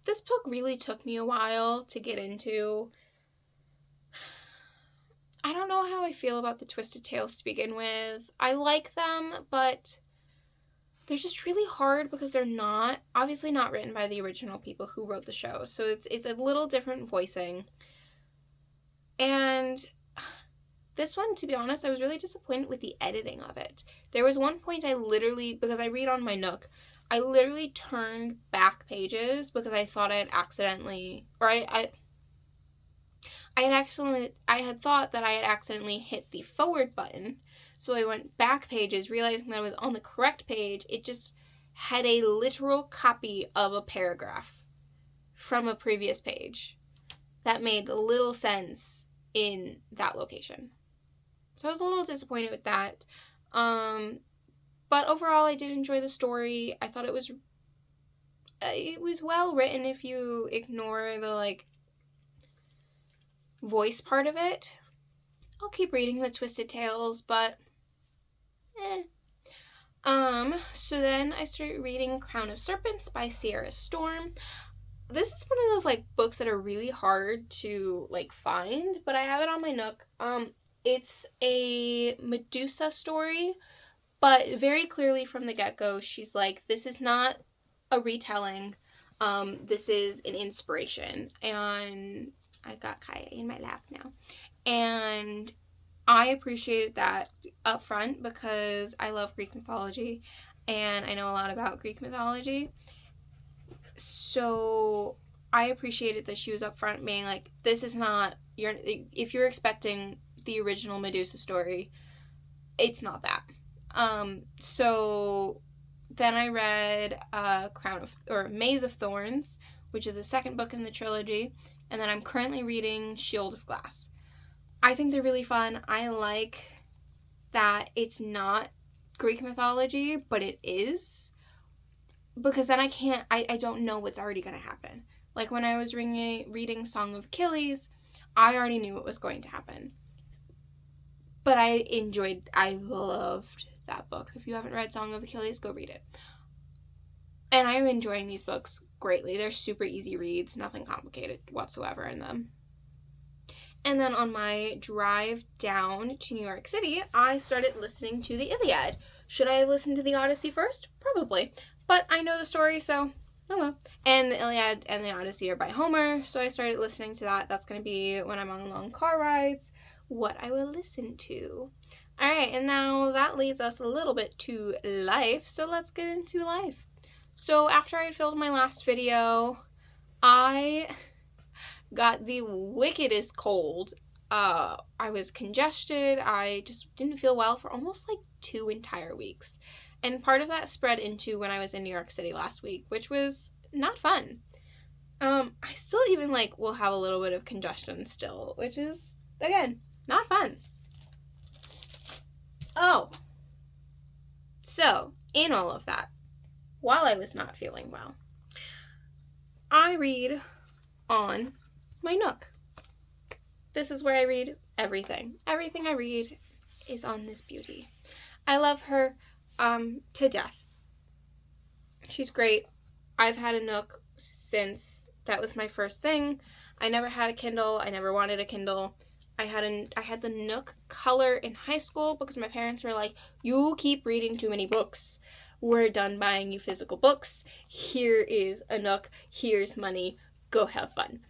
This book really took me a while to get into. I don't know how I feel about the twisted tales to begin with. I like them, but they're just really hard because they're obviously not written by the original people who wrote the show. So it's a little different voicing. And this one, to be honest, I was really disappointed with the editing of it. There was one point I literally, because I read on my Nook, I literally turned back pages because I thought I had accidentally, or I had thought that I had accidentally hit the forward button. So I went back pages, realizing that I was on the correct page. It just had a literal copy of a paragraph from a previous page. That made little sense in that location. So I was a little disappointed with that. But overall, I did enjoy the story. I thought it was well written if you ignore the, like, voice part of it. I'll keep reading the Twisted Tales, but so then I started reading Crown of Serpents by Sierra Storm. This is one of those, like, books that are really hard to, like, find, but I have it on my Nook. It's a Medusa story, but very clearly from the get-go, she's like, this is not a retelling, this is an inspiration, and I've got Kaya in my lap now, and I appreciated that up front because I love Greek mythology, and I know a lot about Greek mythology. So I appreciated that she was upfront being like, this is not, if you're expecting the original Medusa story, it's not that. So then I read Maze of Thorns, which is the second book in the trilogy, and then I'm currently reading Shield of Glass. I think they're really fun. I like that it's not Greek mythology, but it is. Because then I don't know what's already going to happen. Like when I was reading Song of Achilles, I already knew what was going to happen. But I loved that book. If you haven't read Song of Achilles, go read it. And I'm enjoying these books greatly. They're super easy reads, nothing complicated whatsoever in them. And then on my drive down to New York City, I started listening to the Iliad. Should I have listened to the Odyssey first? Probably. But I know the story, so oh well. And the Iliad and the Odyssey are by Homer, so I started listening to that. That's going to be, when I'm on long car rides, what I will listen to. Alright, and now that leads us a little bit to life, so let's get into life. So after I had filmed my last video, I got the wickedest cold. I was congested. I just didn't feel well for almost like 2 entire weeks. And part of that spread into when I was in New York City last week, which was not fun. I still even will have a little bit of congestion still, which is, again, not fun. Oh. So, in all of that, while I was not feeling well, I read on my Nook. This is where I read everything. Everything I read is on this beauty. I love her to death. She's great. I've had a Nook since that was my first thing. I never had a Kindle. I never wanted a Kindle. I had the Nook Color in high school because my parents were like, you keep reading too many books. We're done buying you physical books. Here is a Nook. Here's money. Go have fun.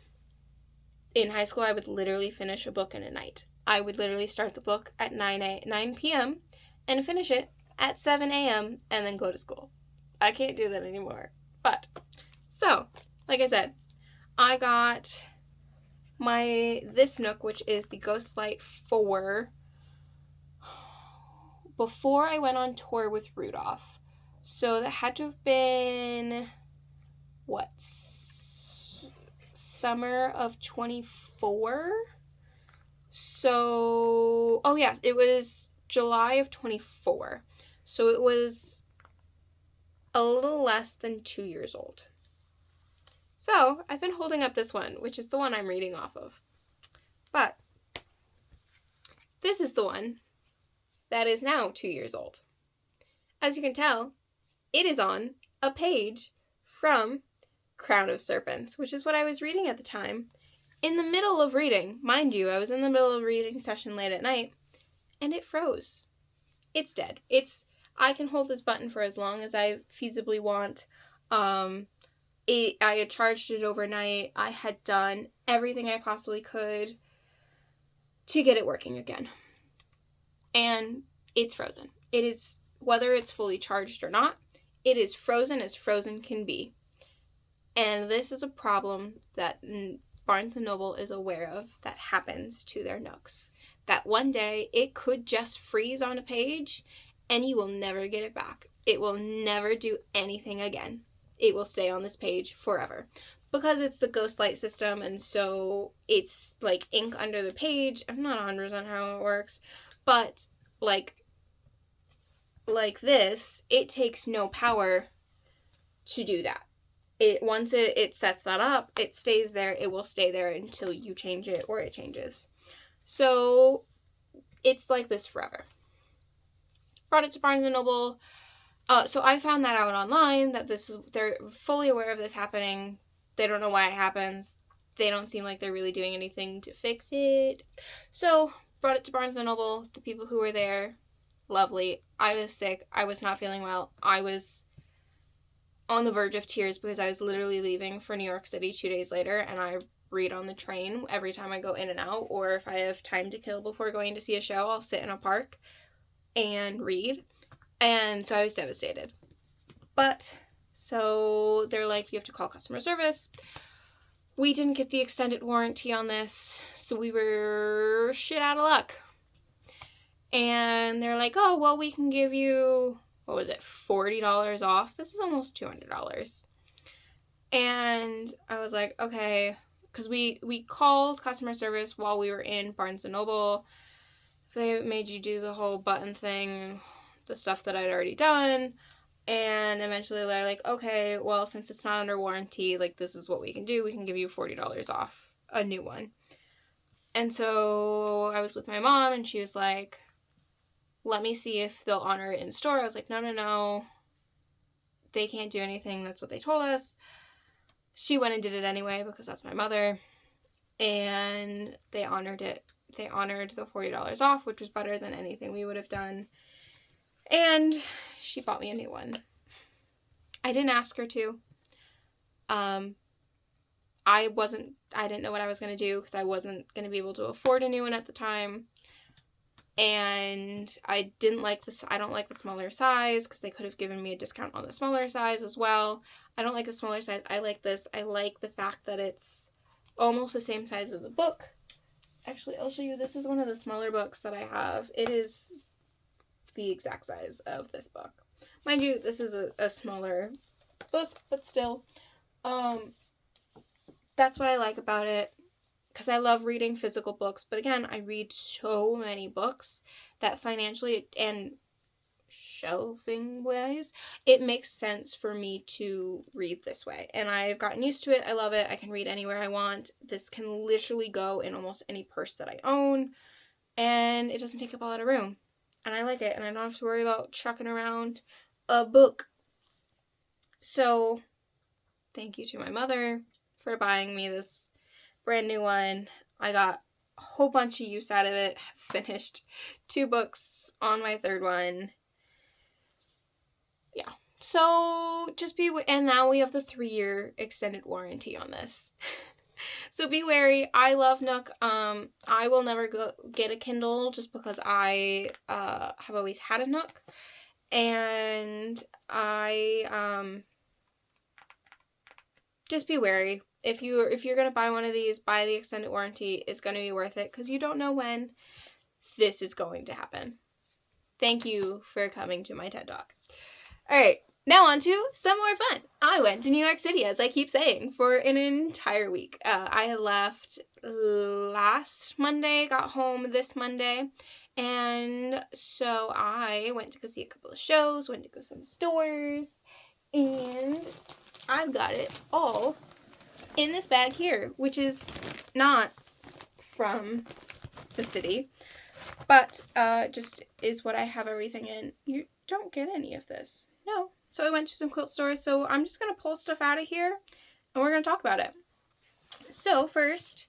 In high school, I would literally finish a book in a night. I would literally start the book at 9 p.m. and finish it at 7 a.m. and then go to school. I can't do that anymore. But, so, like I said, I got this Nook, which is the Ghostlight 4, before I went on tour with Rudolph. So that had to have been, summer of 24? So, oh yes, it was July of 24. So it was a little less than 2 years old. So, I've been holding up this one, which is the one I'm reading off of. But, this is the one that is now 2 years old. As you can tell, it is on a page from Crown of Serpents, which is what I was reading at the time. In the middle of reading, mind you, I was in the middle of a reading session late at night, and it froze. It's dead. I can hold this button for as long as I feasibly want. I had charged it overnight. I had done everything I possibly could to get it working again. And it's frozen. It is, whether it's fully charged or not, it is frozen as frozen can be. And this is a problem that Barnes & Noble is aware of that happens to their Nooks. That one day it could just freeze on a page and you will never get it back. It will never do anything again. It will stay on this page forever. Because it's the Ghostlight system, and so it's like ink under the page. I'm not 100% how it works, but like this, it takes no power to do that. Once it sets that up, it stays there. It will stay there until you change it or it changes. So it's like this forever. Brought it to Barnes & Noble. So I found that out online, that they're fully aware of this happening. They don't know why it happens. They don't seem like they're really doing anything to fix it. So, brought it to Barnes & Noble. The people who were there, lovely. I was sick. I was not feeling well. I was on the verge of tears because I was literally leaving for New York City 2 days later, and I read on the train every time I go in and out, or if I have time to kill before going to see a show, I'll sit in a park and read. And so I was devastated. But, so they're like, you have to call customer service. We didn't get the extended warranty on this, so we were shit out of luck. And they're like, oh, well, we can give you, $40 off? This is almost $200. And I was like, okay, because we called customer service while we were in Barnes & Noble. They made you do the whole button thing, the stuff that I'd already done, and eventually they're like, okay, well, since it's not under warranty, like, this is what we can do. We can give you $40 off a new one. And so I was with my mom, and she was like, let me see if they'll honor it in store. I was like, no, they can't do anything. That's what they told us. she went and did it anyway because that's my mother, and they honored it. They honored the $40 off, which was better than anything we would have done, and she bought me a new one. I didn't ask her to. I didn't know what I was going to do because I wasn't going to be able to afford a new one at the time. And I don't like the smaller size because they could have given me a discount on the smaller size as well. I don't like the smaller size. I like this. I like the fact that it's almost the same size as a book. Actually, I'll show you. This is one of the smaller books that I have. It is the exact size of this book. Mind you, this is a smaller book, but still. That's what I like about it, because I love reading physical books, but again, I read so many books that financially and shelving wise, it makes sense for me to read this way, and I've gotten used to it. I love it. I can read anywhere I want. This can literally go in almost any purse that I own, and it doesn't take up a lot of room, and I like it, and I don't have to worry about chucking around a book. So, thank you to my mother for buying me this brand new one. I got a whole bunch of use out of it. Finished 2 books on my 3rd one. Yeah. So and now we have the 3-year extended warranty on this. So be wary. I love Nook. I will never get a Kindle just because I have always had a Nook, and I just be wary. If you're gonna buy one of these, buy the extended warranty. It's gonna be worth it because you don't know when this is going to happen. Thank you for coming to my TED Talk. All right, now on to some more fun. I went to New York City, as I keep saying, for an entire week. I had left last Monday, got home this Monday, and so I went to go see a couple of shows, went to go to some stores, and I've got it all in this bag here, which is not from the city, but just is what I have everything in. You don't get any of this. No. So I went to some quilt stores, so I'm just going to pull stuff out of here, and we're going to talk about it. So first,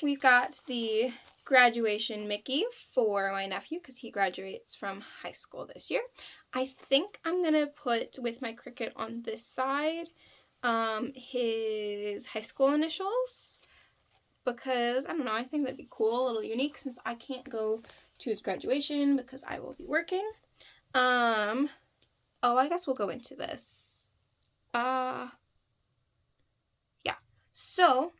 we've got the graduation Mickey for my nephew, because he graduates from high school this year. I think I'm going to put, with my Cricut on this side, his high school initials, because, I don't know, I think that'd be cool, a little unique, since I can't go to his graduation because I will be working. Oh, I guess we'll go into this. Yeah. So,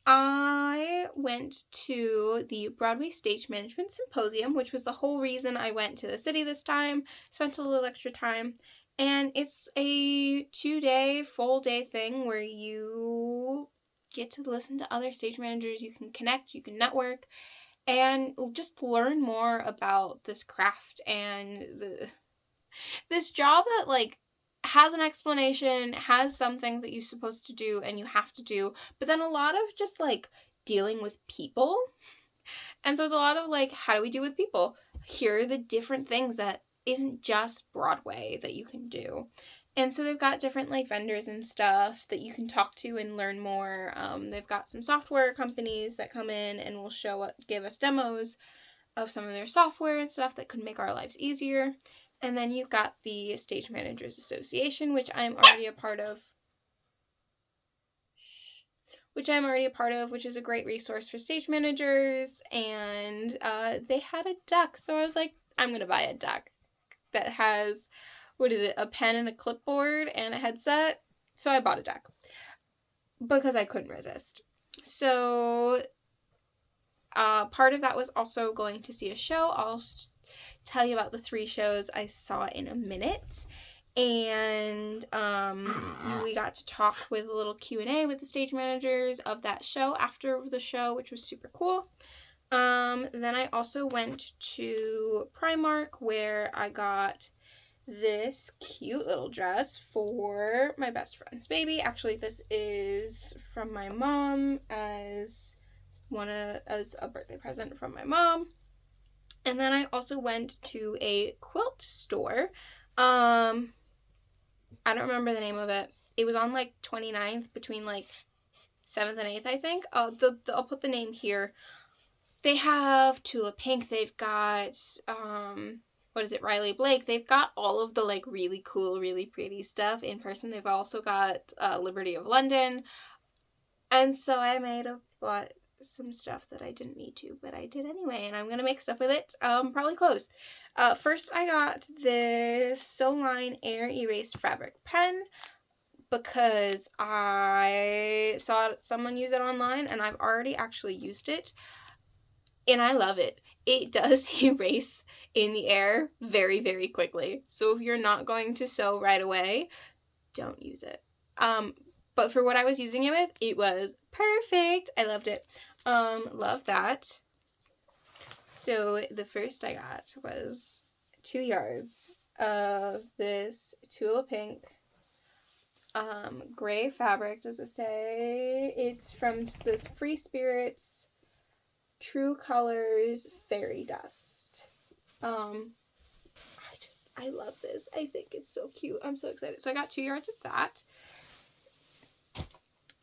I went to the Broadway Stage Management Symposium, which was the whole reason I went to the city this time, spent a little extra time. And it's a 2-day, full-day thing where you get to listen to other stage managers, you can connect, you can network, and just learn more about this craft and this job that, like, has an explanation, has some things that you're supposed to do and you have to do, but then a lot of just, like, dealing with people. And so it's a lot of, like, how do we deal with people? Here are the different things that isn't just Broadway that you can do. And so they've got different, like, vendors and stuff that you can talk to and learn more. They've got some software companies that come in and will give us demos of some of their software and stuff that could make our lives easier. And then you've got the Stage Managers Association, which I'm already a part of. Which is a great resource for stage managers. And they had a deck, so I was like, I'm going to buy a deck that has, a pen and a clipboard and a headset. So I bought a deck because I couldn't resist. So part of that was also going to see a show. I'll tell you about the 3 shows I saw in a minute. And we got to talk with a little Q&A with the stage managers of that show after the show, which was super cool. Then I also went to Primark, where I got this cute little dress for my best friend's baby. Actually, this is from my mom as a birthday present from my mom. And then I also went to a quilt store. I don't remember the name of it. it was on like 29th between like 7th and 8th, I think. I'll put the name here. They have Tula Pink. They've got, what is it, Riley Blake. They've got all of the, like, really cool, really pretty stuff in person. They've also got Liberty of London. And so I might have bought some stuff that I didn't need to, but I did anyway. And I'm going to make stuff with it, probably clothes. First, I got this Sew Line Air Erased Fabric Pen, because I saw someone use it online, and I've already actually used it. And I love it. It does erase in the air very, very quickly. So if you're not going to sew right away, don't use it. But for what I was using it with, it was perfect. I loved it. Love that. So the first I got was 2 yards of this Tula Pink gray fabric. Does it say? It's from this Free Spirits True Colors Fairy Dust. I love this. I think it's so cute. I'm so excited. So I got 2 yards of that.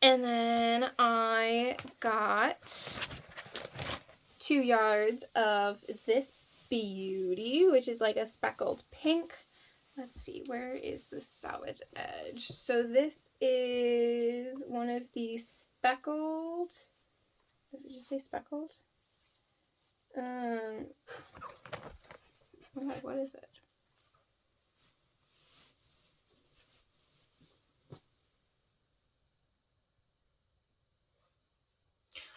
And then I got 2 yards of this beauty, which is like a speckled pink. Let's see, where is the salvage edge? So this is one of the speckled, does it just say speckled? What is it?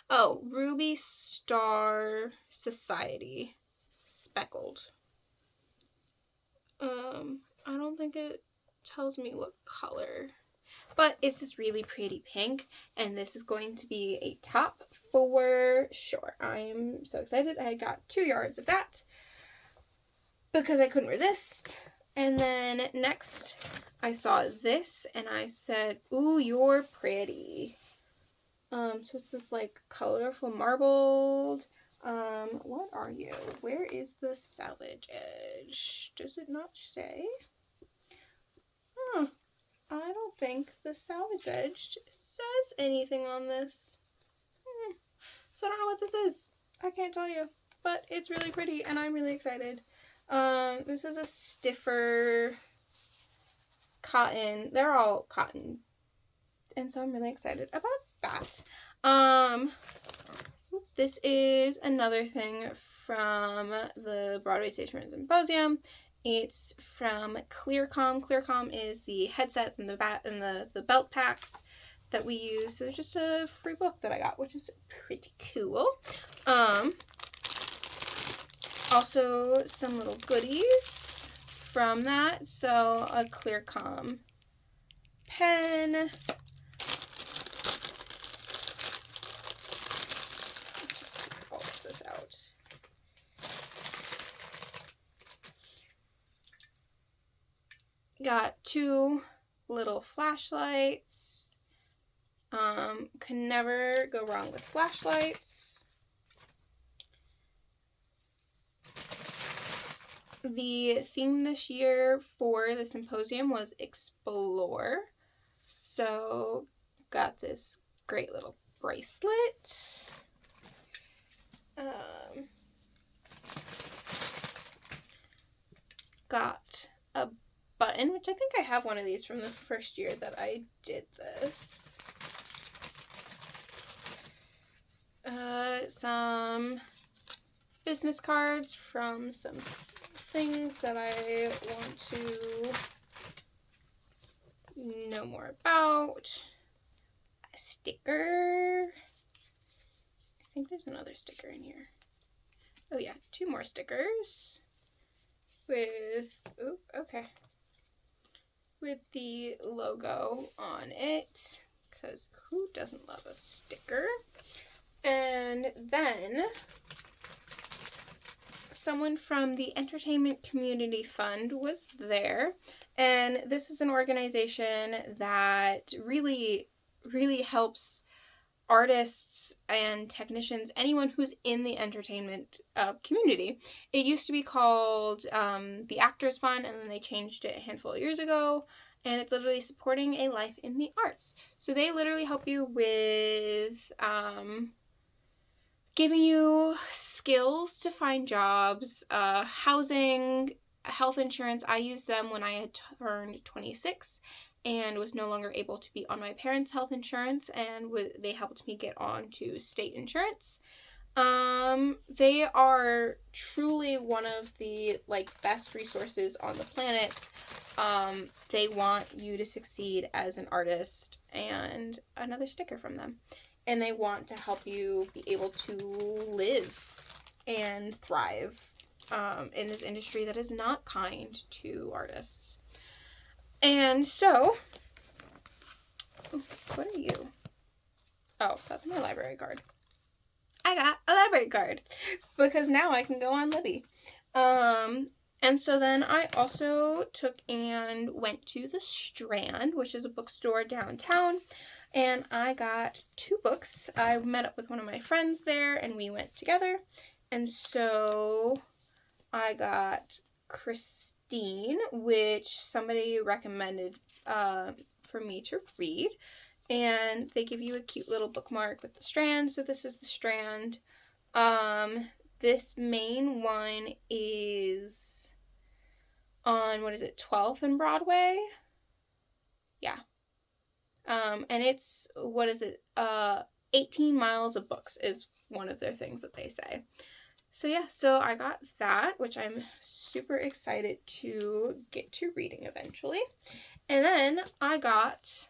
Oh, Ruby Star Society speckled. I don't think it tells me what color, but it's this really pretty pink, and this is going to be a top for sure. I am so excited. I got 2 yards of that because I couldn't resist. And then next I saw this and I said, ooh, you're pretty. So it's this like colorful marbled, what are you? Where is the salvage edge? Does it not say? I don't think the salvage edge says anything on this. So I don't know what this is. I can't tell you, but it's really pretty and I'm really excited. This is a stiffer cotton. They're all cotton. And so I'm really excited about that. This is another thing from the Broadway Station Symposium. It's from ClearCom. ClearCom is the headsets and the belt packs that we use. So they're just a free book that I got, which is pretty cool. Also some little goodies from that. So a ClearCom pen. Got 2 little flashlights. Can never go wrong with flashlights. The theme this year for the symposium was Explore. So got this great little bracelet. Got a button, which I think I have one of these from the first year that I did this. Some business cards from some things that I want to know more about. A sticker. I think there's another sticker in here. Oh yeah, 2 more stickers with, oh, okay, with the logo on it, because who doesn't love a sticker? And then someone from the Entertainment Community Fund was there, and this is an organization that really, really helps artists and technicians, anyone who's in the entertainment community. It used to be called the Actors Fund, and then they changed it a handful of years ago, and it's literally supporting a life in the arts. So they literally help you with giving you skills to find jobs, housing, health insurance. I used them when I had turned 26 and was no longer able to be on my parents' health insurance, and they helped me get on to state insurance. They are truly one of the best resources on the planet. They want you to succeed as an artist, and another sticker from them. And they want to help you be able to live and thrive in this industry that is not kind to artists. And so, what are you? Oh, that's my library card. I got a library card because now I can go on Libby. And so then I also took and went to the Strand, which is a bookstore downtown, and I got 2 books. I met up with one of my friends there, and we went together. And so I got Christine, which somebody recommended for me to read, and they give you a cute little bookmark with the Strand. So this is the Strand. This main one is on 12th and Broadway? Yeah. And it's 18 miles of books is one of their things that they say. So yeah, so I got that, which I'm super excited to get to reading eventually. And then I got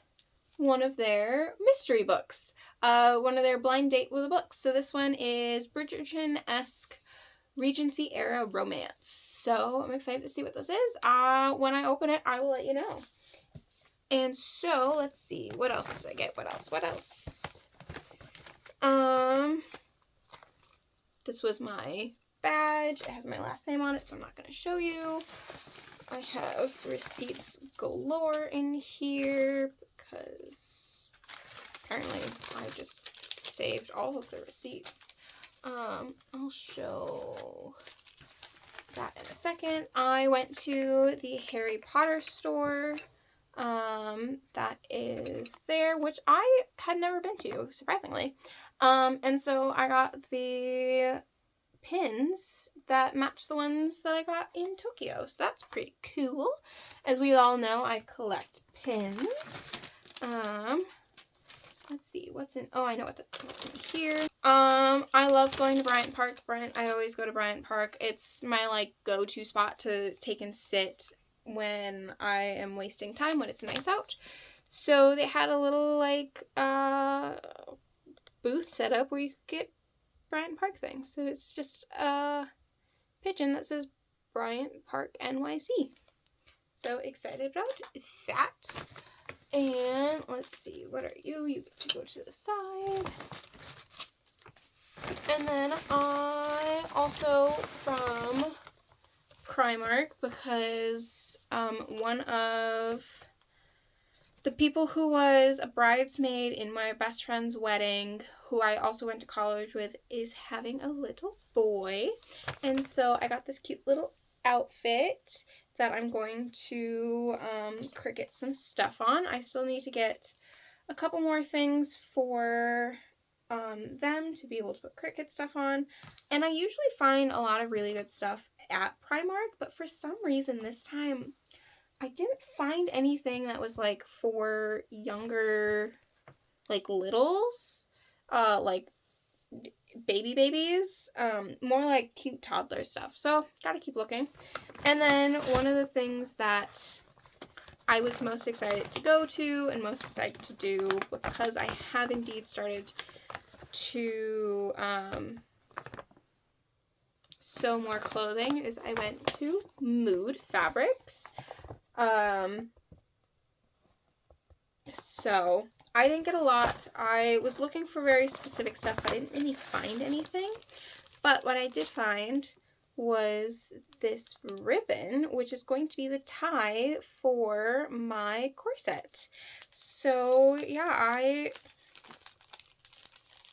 one of their mystery books, one of their blind date with a book. So this one is Bridgerton-esque Regency era romance. So I'm excited to see what this is. When I open it, I will let you know. And so let's see, what else did I get? What else? This was my badge. It has my last name on it, so I'm not going to show you. I have receipts galore in here because apparently I just saved all of the receipts. I'll show that in a second. I went to the Harry Potter store that is there, which I had never been to, surprisingly. And so I got the pins that match the ones that I got in Tokyo. So that's pretty cool. As we all know, I collect pins. Let's see, what's in, I know what's in here. I love going to Bryant Park. I always go to Bryant Park. It's my, go-to spot to take and sit when I am wasting time, when it's nice out. So they had a little, booth set up where you could get Bryant Park things. So it's just a pigeon that says Bryant Park NYC. So excited about that. And let's see, what are you? You get to go to the side. And then I also from Primark, because one of the people who was a bridesmaid in my best friend's wedding, who I also went to college with, is having a little boy. And so I got this cute little outfit that I'm going to Cricut some stuff on. I still need to get a couple more things for them to be able to put Cricut stuff on. And I usually find a lot of really good stuff at Primark, but for some reason this time I didn't find anything that was for younger, littles, babies, more cute toddler stuff. So gotta keep looking. And then one of the things that I was most excited to go to and most excited to do, because I have indeed started to sew more clothing, is I went to Mood Fabrics. So I didn't get a lot. I was looking for very specific stuff, but I didn't really find anything. But what I did find was this ribbon, which is going to be the tie for my corset. So yeah, I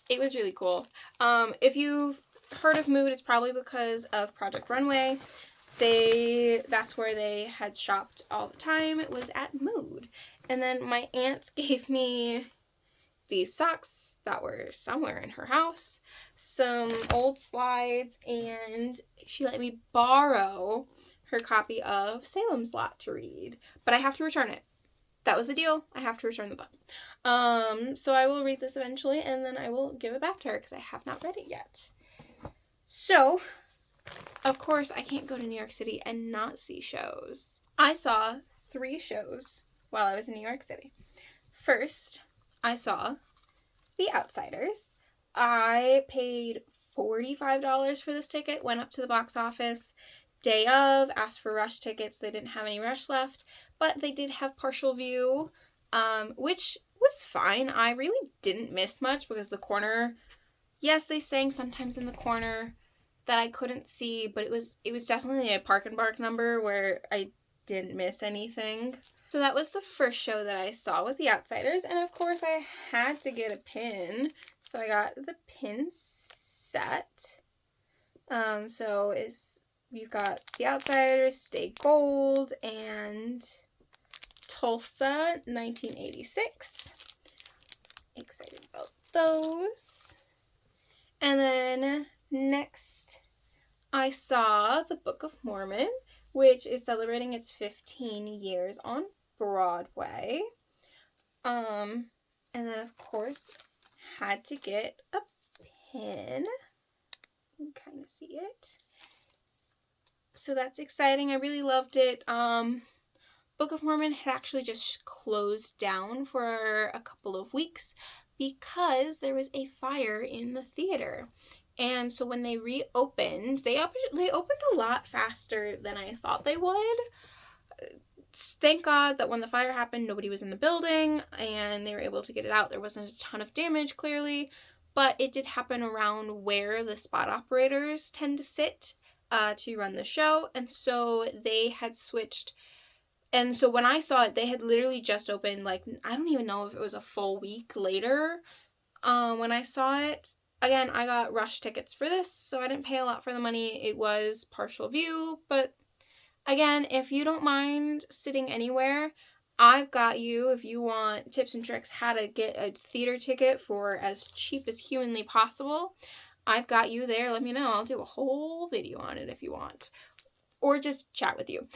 it was really cool. If you've heard of Mood, it's probably because of Project Runway. That's where they had shopped all the time. It was at Mood. And then my aunt gave me these socks that were somewhere in her house, some old slides, and she let me borrow her copy of Salem's Lot to read. But I have to return it. That was the deal. I have to return the book. So I will read this eventually, and then I will give it back to her because I have not read it yet. So, of course, I can't go to New York City and not see shows. I saw 3 shows while I was in New York City. First, I saw The Outsiders. I paid $45 for this ticket, went up to the box office day of, asked for rush tickets. They didn't have any rush left, but they did have partial view, which was fine. I really didn't miss much because the corner, yes, they sang sometimes in the corner that I couldn't see, but it was definitely a Park and Bark number where I didn't miss anything. So that was the first show that I saw, was The Outsiders, and of course I had to get a pin, so I got the pin set. So you've got The Outsiders, Stay Gold, and Tulsa, 1986. Excited about those. And then next, I saw The Book of Mormon, which is celebrating its 15 years on Broadway. And then, of course, had to get a pin. You can kind of see it. So that's exciting. I really loved it. Book of Mormon had actually just closed down for a couple of weeks because there was a fire in the theater. And so when they reopened, they opened a lot faster than I thought they would. Thank God that when the fire happened, nobody was in the building and they were able to get it out. There wasn't a ton of damage, clearly, but it did happen around where the spot operators tend to sit to run the show. And so they had switched. And so when I saw it, they had literally just opened, like, I don't even know if it was a full week later when I saw it. Again, I got rush tickets for this, so I didn't pay a lot for the money. It was partial view, but again, if you don't mind sitting anywhere, I've got you. If you want tips and tricks how to get a theater ticket for as cheap as humanly possible, I've got you there. Let me know. I'll do a whole video on it if you want. Or just chat with you.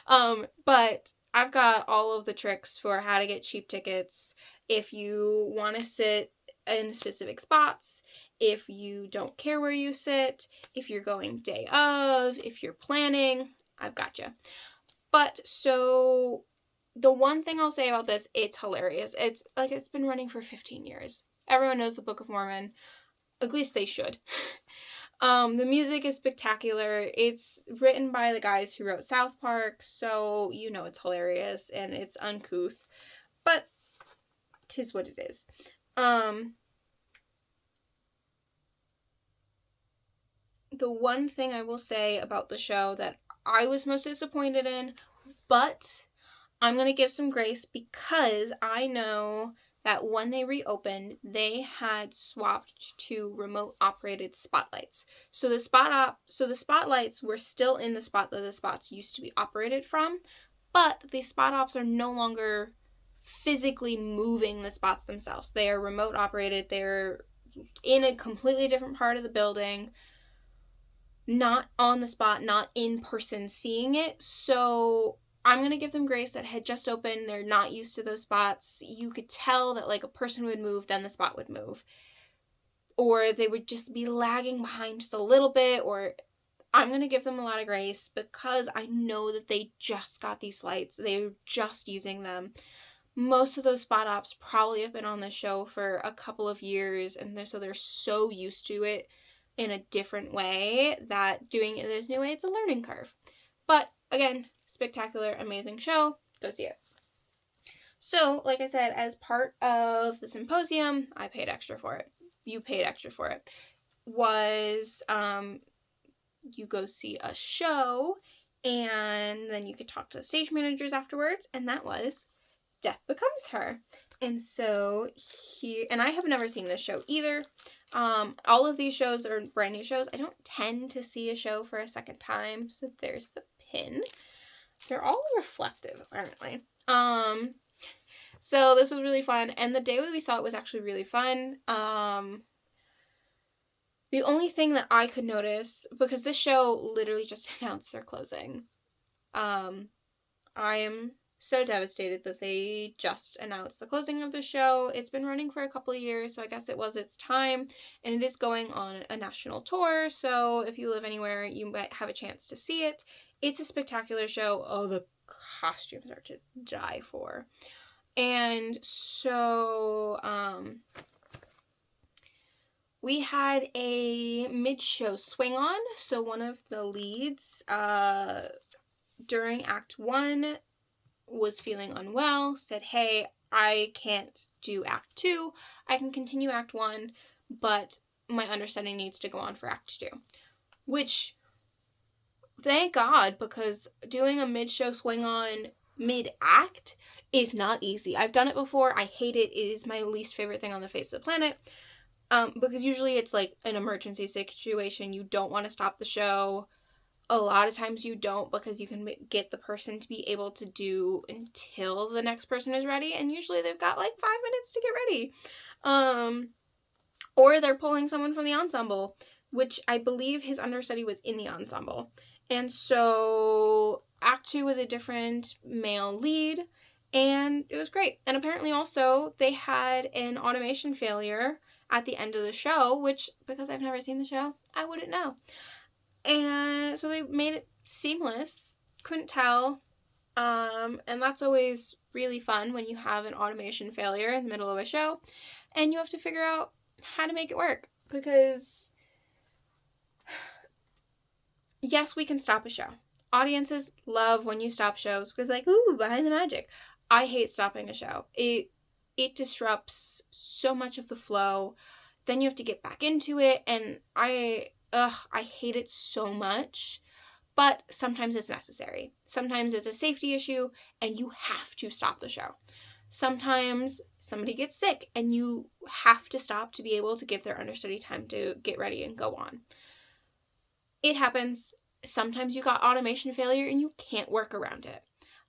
But I've got all of the tricks for how to get cheap tickets if you want to sit in specific spots, if you don't care where you sit, if you're going day of, if you're planning, I've got you. But so the one thing I'll say about this, it's hilarious. It's been running for 15 years. Everyone knows the Book of Mormon. At least they should. The music is spectacular. It's written by the guys who wrote South Park, so you know it's hilarious and it's uncouth, but 'tis what it is. The one thing I will say about the show that I was most disappointed in, but I'm going to give some grace because I know that when they reopened, they had swapped to remote operated spotlights. So the spotlights were still in the spot that the spots used to be operated from, but the spot ops are no longer physically moving the spots themselves. They are remote operated. They're in a completely different part of the building, not on the spot, not in person seeing it. So I'm going to give them grace that had just opened. They're not used to those spots. You could tell that like a person would move, then the spot would move. Or they would just be lagging behind just a little bit. Or I'm going to give them a lot of grace because I know that they just got these lights. They're just using them. Most of those spot ops probably have been on the show for a couple of years. And so they're so used to it in a different way that doing it this new way, it's a learning curve. But again, spectacular, amazing show. Go see it. So, like I said, as part of the symposium, I paid extra for it. You paid extra for it. Was, you go see a show, and then you could talk to the stage managers afterwards, and that was Death Becomes Her. And so and I have never seen this show either. All of these shows are brand new shows. I don't tend to see a show for a second time. So there's the pin. They're all reflective, apparently. So this was really fun. And the day we saw it was actually really fun. The only thing that I could notice, because this show literally just announced their closing. I am so devastated that they just announced the closing of the show. It's been running for a couple of years, so I guess it was its time. And it is going on a national tour, so if you live anywhere, you might have a chance to see it. It's a spectacular show. Oh, the costumes are to die for. And so, we had a mid-show swing on. So one of the leads, during Act 1, was feeling unwell, said, hey, I can't do Act 2. I can continue Act 1, but my understudy needs to go on for Act 2. Which, thank God, because doing a mid-show swing on mid-act is not easy. I've done it before. I hate it. It is my least favorite thing on the face of the planet. Because usually it's like an emergency situation. You don't want to stop the show. A lot of times you don't, because you can get the person to be able to do until the next person is ready, and usually they've got like 5 minutes to get ready. Or they're pulling someone from the ensemble, which I believe his understudy was in the ensemble. And so Act 2 was a different male lead, and it was great. And apparently also they had an automation failure at the end of the show, which, because I've never seen the show, I wouldn't know. And so they made it seamless. Couldn't tell. And that's always really fun when you have an automation failure in the middle of a show and you have to figure out how to make it work. Because, yes, we can stop a show. Audiences love when you stop shows because, like, ooh, behind the magic. I hate stopping a show. It disrupts so much of the flow. Then you have to get back into it, and I hate it so much. But sometimes it's necessary. Sometimes it's a safety issue, and you have to stop the show. Sometimes somebody gets sick, and you have to stop to be able to give their understudy time to get ready and go on. It happens. Sometimes you got automation failure, and you can't work around it.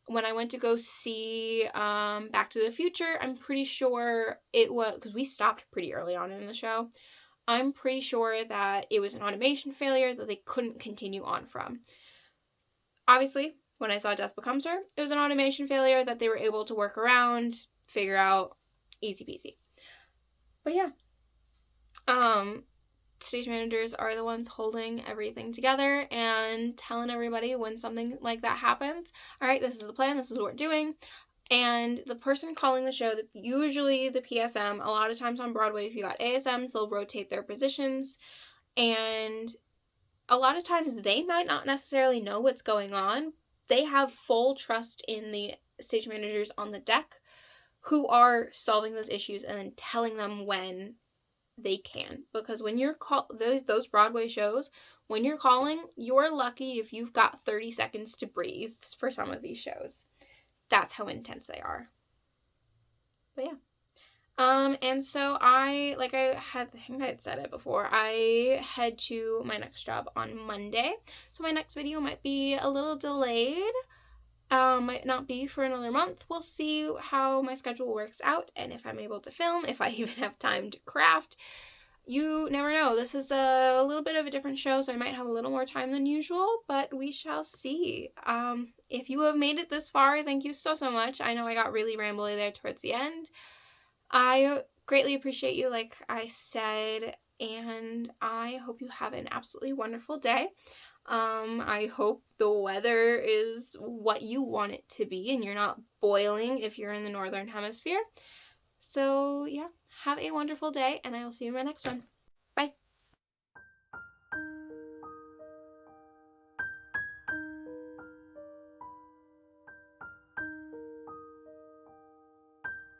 When I went to go see Back to the Future, I'm pretty sure it was, because we stopped pretty early on in the show, I'm pretty sure that it was an automation failure that they couldn't continue on from. Obviously, when I saw Death Becomes Her, it was an automation failure that they were able to work around, figure out, easy peasy. But yeah. Stage managers are the ones holding everything together and telling everybody when something like that happens. All right, this is the plan, this is what we're doing. And the person calling the show, usually the PSM, a lot of times on Broadway, if you got ASMs, they'll rotate their positions. And a lot of times they might not necessarily know what's going on. They have full trust in the stage managers on the deck who are solving those issues and then telling them when they can. Because when you're those Broadway shows, when you're calling, you're lucky if you've got 30 seconds to breathe for some of these shows. That's how intense they are. But yeah. And so I think I had said it before, I head to my next job on Monday. So my next video might be a little delayed. Might not be for another month. We'll see how my schedule works out and if I'm able to film, if I even have time to craft. You never know. This is a little bit of a different show, so I might have a little more time than usual, but we shall see. If you have made it this far, thank you so much. I know I got really rambly there towards the end. I greatly appreciate you, like I said, and I hope you have an absolutely wonderful day. I hope the weather is what you want it to be and you're not boiling if you're in the northern hemisphere. So yeah, have a wonderful day and I will see you in my next one.